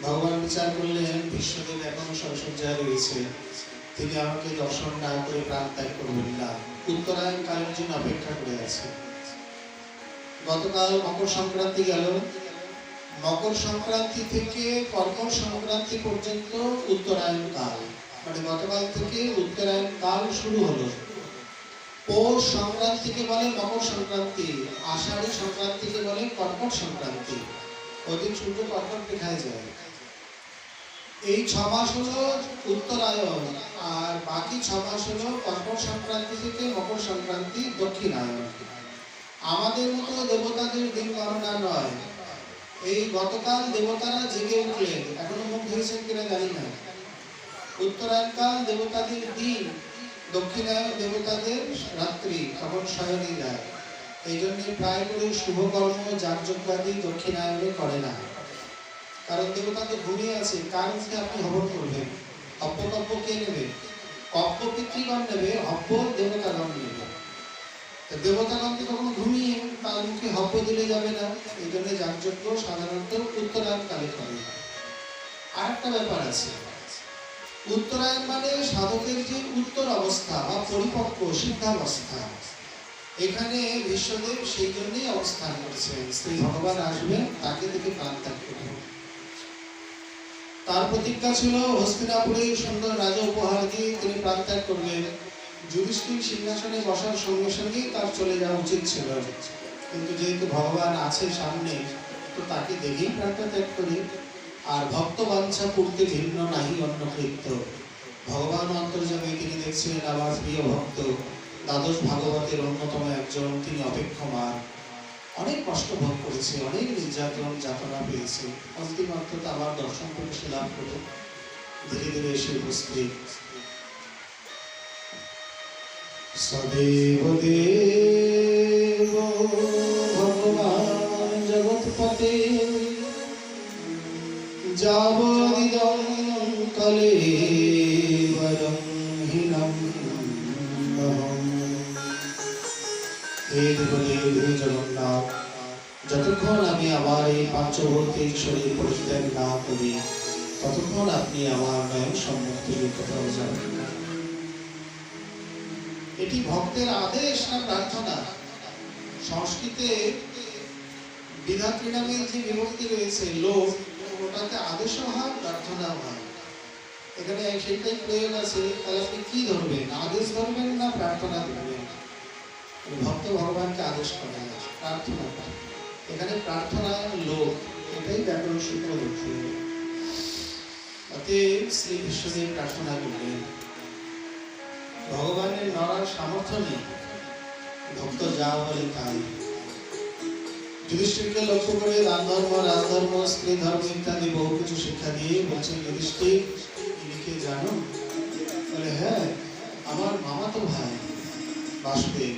ভগবান বিচার করলেন, বিশ্বদেব এখনো শয্যায় রয়েছে, তিনি আমাকে দর্শন না করে প্রাণ ত্যাগ করবেন না, উত্তরায়ণ কালের জন্য অপেক্ষা করে আছে। গতকাল মকর সংক্রান্তি গেল, মকর সংক্রান্তি থেকে কর্কট সংক্রান্তি পর্যন্ত উত্তরায়ণ কাল, মানে গতকাল থেকে উত্তরায়ণ কাল শুরু হলো। পৌষ সংক্রান্তিকে বলে মকর সংক্রান্তি, আষাঢ়ী সংক্রান্তিকে বলে কর্কট সংক্রান্তি। ওদিন সূর্য কর্কট দেখায় যায়। এই 6 মাস হলো উত্তরায়ণ, আর বাকি 6 মাস হলো কর্কট সংক্রান্তি থেকে মকর সংক্রান্তি দক্ষিণায়ন। আমাদের মতো দেবতাদের দিন গণনা নয়, এই গতকাল দেবতারা জেগে উঠলেন, এখনো মুখ ধরেছেন কিনা জানি না। উত্তরায়ণকাল দেবতাদের দিন, দক্ষিণায়ন দেবতাদের রাত্রি, তখন শয়নে যায়। এই জন্য প্রায় করে শুভকর্ম যাগযজ্ঞাদি দক্ষিণায়নে করে না, কারণ দেবতা তো ঘুমিয়ে আছে। কার মুখে আপনি হবন করবেন? হব্য কব্য কে নেবে? কব্য পিতৃগণ নেবে, হব্য দেবতাগণ নেবে। দেবতাগণ তো কখনো ঘুমিয়ে, তার মুখে হব্য দিলে যাবে না। এই জন্য যাগযজ্ঞ সাধারণত উত্তরায়ণকালে করে। আর একটা ব্যাপার আছে, উত্তরায়ণ মানে সাধকের যে উত্তর অবস্থা বা পরিপক্ক সিদ্ধাবস্থা, এখানে বিশ্বদেব সেই জন্যই অবস্থান করছেন। শ্রী ভগবান আসবেন, তাকে দেখে প্রাণ ত্যাগ করবেন। তার প্রতিজ্ঞা ছিল হস্তিনাপুরে সুন্দর রাজা উপহার দিয়ে তিনি প্রাণ ত্যাগ করবেন। যুধিষ্ঠির সিংহাসনে বসার সঙ্গে সঙ্গেই তার চলে যাওয়া উচিত ছিল, কিন্তু যেহেতু ভগবান আছে সামনে, তো তাকে দেখেই প্রাণটা ত্যাগ করি। আর ভক্ত বাঞ্ছা পূর্তি ভিন্ন নাহি অন্য কৃত্য। ভগবান অন্তর্যামী, তিনি দেখছিলেন আমার প্রিয় ভক্ত দ্বাদশ ভাগবতের অন্যতম একজন, তিনি অপেক্ষমান, অনেক কষ্ট ভোগ করেছে, অনেক নির্যাতন যাতনা পেয়েছে। অন্তিম অর্থে আবার দর্শন করে সে লাভ করে ধীরে ধীরে এসে উপস্থিত। সদেব দেব ভগবান জগৎপতে যাবদিদং কলেবরং হীনম বহম। হে দেবদেব, হে জগন্নাথ, যতক্ষণ আমি আমার এই পাঞ্চভৌতিক শরীর পরিত্যাগ না করি, ততক্ষণ আপনি আমার নয়ন সম্মুখ থেকে কোথাও যাবেন না। এটি ভক্তের আদেশ না প্রার্থনা? সংস্কৃতে বিধাত্রী নামের যে বিভক্তি রয়েছে লোক, ওটাতে আদেশও হয়, প্রার্থনাও হয়। এখানে সেইটাই প্রয়োগ আছে। তাহলে আপনি কি ধরবেন? আদেশ ধরবেন না প্রার্থনা ধরবেন? ভক্ত ভগবানকে আদেশ করে না, প্রার্থনা করে। এখানে প্রার্থনা লোক, এটাই ব্যাকরণ সূত্র ধরতে হবে। অতএব শ্রী বিশ্বদেব প্রার্থনা করলেন। ভগবানের নড়ার সামর্থ্য নেই, ভক্ত যা বলে তাই। যুধিষ্ঠিরকে লক্ষ্য করে দান ধর্ম, রাজধর্ম, স্ত্রী ধর্ম ইত্যাদি বহু কিছু শিক্ষা দিয়ে বলছেন, যুধিষ্ঠির ইনিকে জানো? বলে হ্যাঁ, আমার মামাতো ভাই বাসুদেব।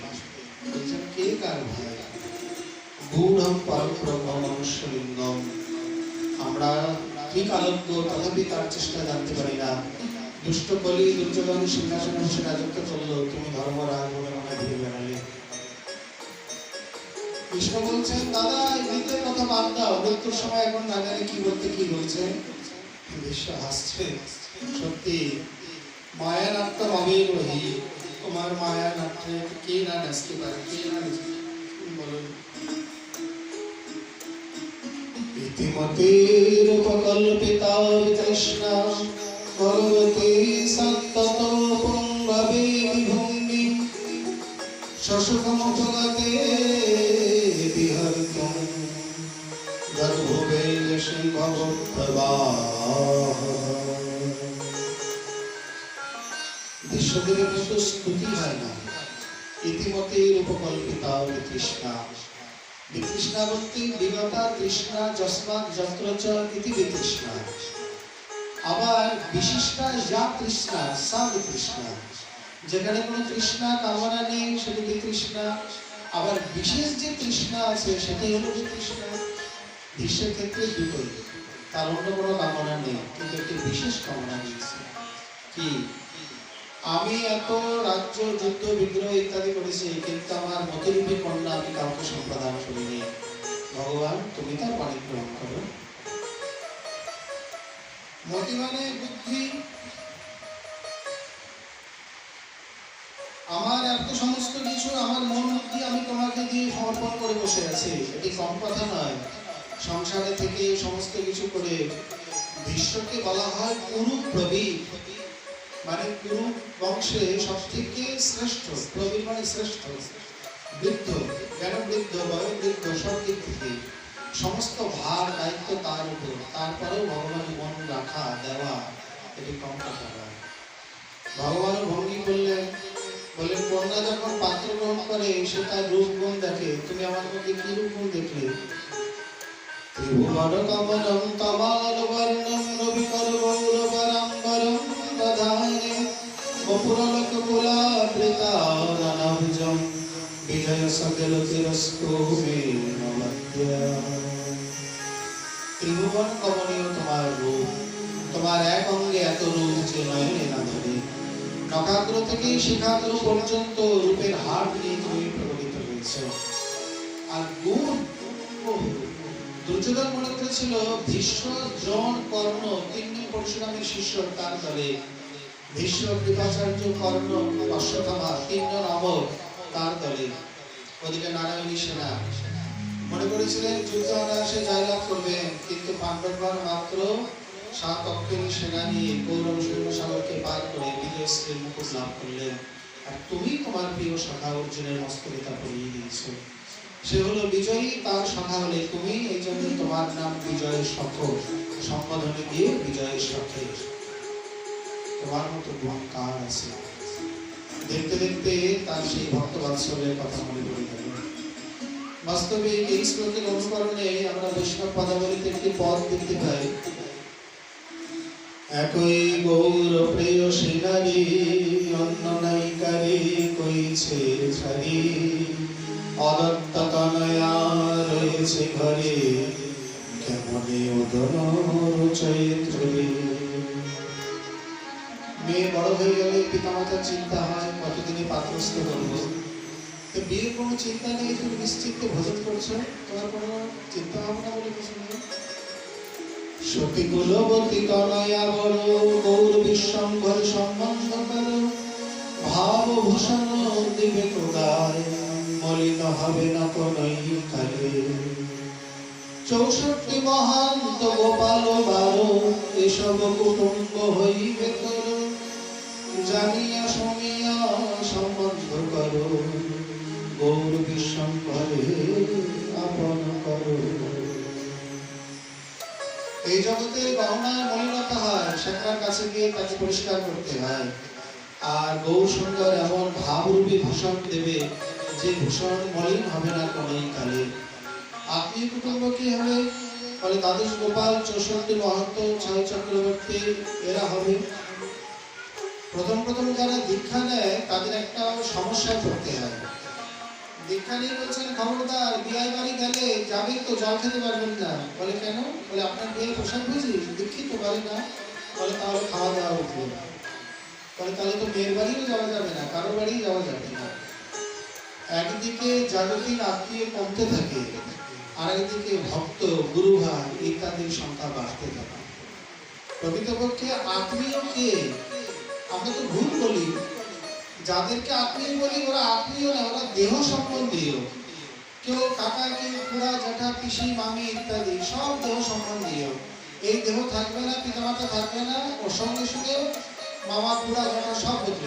বলছেন কে কার ভাই? গূঢ়ম পরব্রহ্ম মনুষ্যলিঙ্গম। আমরা ত্রিকালজ্ঞ, তথাপি তার চেষ্টা জানতে পারি না। দুষ্ট কলি দুর্যোধন সিংহাসনে বসে রাজত্ব করলো, তুমি ধর্মরাজ বলে মনে ধীরে বেড়ালে। কৃষ্ণ বলছেন দাদা, মৃত্যুর কথা বাদ দাও, মৃত্যুর সময় এখন না জানি কি বলতে কি বলছে। বিশ্ব হাসছে। সত্যি মায়া নাট্য ভাবে রহি, তোমার মায়া নাট্যে কে না নাচতে পারে, কে না বলুন। ইতিমতির উপকল্পিতা তৃষ্ণা ভগবতী সন্তত পুঙ্গবে বিভঙ্গি শশুকমুপগতে বিহর্তুম গর্ভবে সিংহপ্রবাহ। বিশ্বদেবের মতো স্তুতি হয় না। ইতিমতির উপকল্পিতা তৃষ্ণা। বিতৃষ্ণা বলতে বিগতা তৃষ্ণা, যস্মাৎ যত্র চ ইতি বিতৃষ্ণা। আবার বিশিষ্টা যা তৃষ্ণা সা বিতৃষ্ণা। যেখানে কোনো তৃষ্ণা কামনা নেই সেটি বিতৃষ্ণা। আবার বিশেষ যে তৃষ্ণা আছে সেটাই হলো বিতৃষ্ণা। বিশ্বের ক্ষেত্রে দুটোই, তার অন্য কোনো কামনা নেই, কিন্তু একটি বিশেষ কামনা রয়েছে। কি? আমি এত রাজ্য যুদ্ধ বিগ্রহ ইত্যাদি করেছি, কিন্তু আমার মতিরূপী কন্যা আমি কাউকে সম্প্রদান করিনি। ভগবান তুমি তার পানি গ্রহণ করো। মতি মানে বুদ্ধি। আমার এত সমস্ত কিছু, আমার মন বুদ্ধি আমি তোমাকে দিয়ে সমর্পণ করে বসে আছি, এটি কম কথা নয়। সংসারে থেকে সমস্ত কিছু করে বিশ্বকে বলা হয় কুরু প্রবীর, মানে কুরু বংশে সব থেকে শ্রেষ্ঠ। প্রবীর মানে শ্রেষ্ঠ, বৃদ্ধ, জ্ঞান বৃদ্ধ, বয় বৃদ্ধ, সব দিক থেকে সমস্ত ভার দায়িত্ব তার উপর। তারপরেও ভগবান মন রাখা দেওয়া, এটি কম কথা নয়। ভগবান ভঙ্গি করলেন, বলে কন্যা যখন পাত্র গ্রহণ করে সে তার রূপ গুণ দেখে, তুমি আমার মধ্যে কি রূপ গুণ দেখলে? ত্রিভুবন কমলম তমাল বর্ণম রবিকর গৌরবরাম্বরম দধানে বপুরলোক কুলাবৃতাননভুজম বিজয় সকল তিরস্কো মে নমঃ। ত্রিভুবন কমনীয় তোমার রূপ, তোমার এক অঙ্গে এত রূপ যে নয়নে না ধরে। নখাগ্র থেকে শিখাগ্র পর্যন্ত রূপের হাট নিয়ে তুমি প্রকটিত হয়েছে। আর গুণ, দুর্যোধন মনে করেছিল ভীষ্ম, দ্রোণ, কর্ণ তিনজন পরশুরামের শিষ্য তার দলে। ভীষ্ম, কৃপাচার্য, কর্ণ, অশ্বত্থামা তিনজন অমর তার দলে। ওদিকে নারায়ণী সেনা মনে করেছিলেন যুদ্ধ অনায়াসে জয়লাভ করবেন, কিন্তু পাণ্ডবগণ মাত্র 7 অক্ষরী সেনা নিয়ে গৌরব সৈন্য সাগরকে পার করে বিজয়শ্রীর মুকুট লাভ করলেন। আর তুমি তোমার প্রিয় সখা অর্জুনের মস্তকে তা পরিয়ে দিয়েছো। সে হলো বিজয়ী, তার সখা হলে তুমি, এই জন্য তোমার নাম বিজয়ের সখ। সম্বোধনে দিয়ে বিজয়ের সখে। তোমার মতো গুণ কার আছে? দেখতে দেখতে তার সেই ভক্ত বাৎসল্যের কথা মনে পড়ে গেল। বাস্তবে এই শ্লোকের অনুকরণে আমরা বৈষ্ণব পদাবলীতে একটি পদ দেখতে পাই। একই গৌর প্রিয় সেনারি অন্য নায়িকারে কইছে ছাড়ি, অদত্ত তনয়া রয়েছে ঘরে কেমনে উদর চৈত্রে। মেয়ে বড় হয়ে গেলে পিতামাতার চিন্তা হয় কতদিনে পাত্রস্থ করবো। বিয়ের কোনো চিন্তা নেই, তুমি নিশ্চিন্তে ভোজন করছো, তোমার কোনো চিন্তা ভাবনা বলে কিছু নেই। সতী কুলবতী তনয়া বড় গৌর বিশ্বম্ভর সম্বন্ধ করো, ভাবভূষণ দিবে তোদায় মলিন হবে না কোনই কালে। 64 মহান্ত গোপাল বারো এসব কুটুম্ব হইবে তোর, জানিয়া শুনিয়া সম্বন্ধ করো গৌর বিশ্বম্ভরে আপন করো। এই জগতে গহনায় মলিনতা হয়, সেখানের কাছে গিয়ে তাকে পরিষ্কার করতে হয়। আর গৌর সুন্দর এমন ভাবরূপী ভূষণ দেবে যে ভূষণ মলিন হবে না কোনই কালে। আত্মীয় কুটুম্ব কি হবে? বলে দ্বাদশ গোপাল, 64 মহন্ত, 6 চক্রবর্তী, এরা হবে। প্রথম প্রথম যারা দীক্ষা নেয় তাদের একটা সমস্যায় পড়তে হয়। দীক্ষা নিয়ে বলছেন খবরদার বিয়ে বাড়ি গেলে যাবেন তো জল খেতে পারবেন না। বলে কেন? বলে আপনার বিয়ের পোশাক বুঝি দীক্ষিত পারে না। বলে তাহলে খাওয়া দাওয়া উঠবে না। বলে তাহলে তো মেয়ের বাড়িও যাওয়া যাবে না, কারো বাড়ি যাওয়া যাবে না। একদিকে জাগতিক আত্মীয় কমতে থাকে, আর একদিকে ভক্ত, গুরু ভাই ইত্যাদির সংখ্যা বাড়তে থাকে। প্রকৃতপক্ষে আত্মীয় কে? আমরা তো ভুল বলি, যাদেরকে আত্মীয় বলি ওরা আত্মীয় না, ওরা দেহ সম্বন্ধীয়। কেউ কাকা, কেউ খুড়া, জ্যাঠা, পিসি, মামি ইত্যাদি সব দেহ সম্বন্ধীয়। এই দেহ থাকবে না, পিতামাতা থাকবে না, ওর সঙ্গে সঙ্গে মামা, খুড়া, জ্যাঠা সব বদলে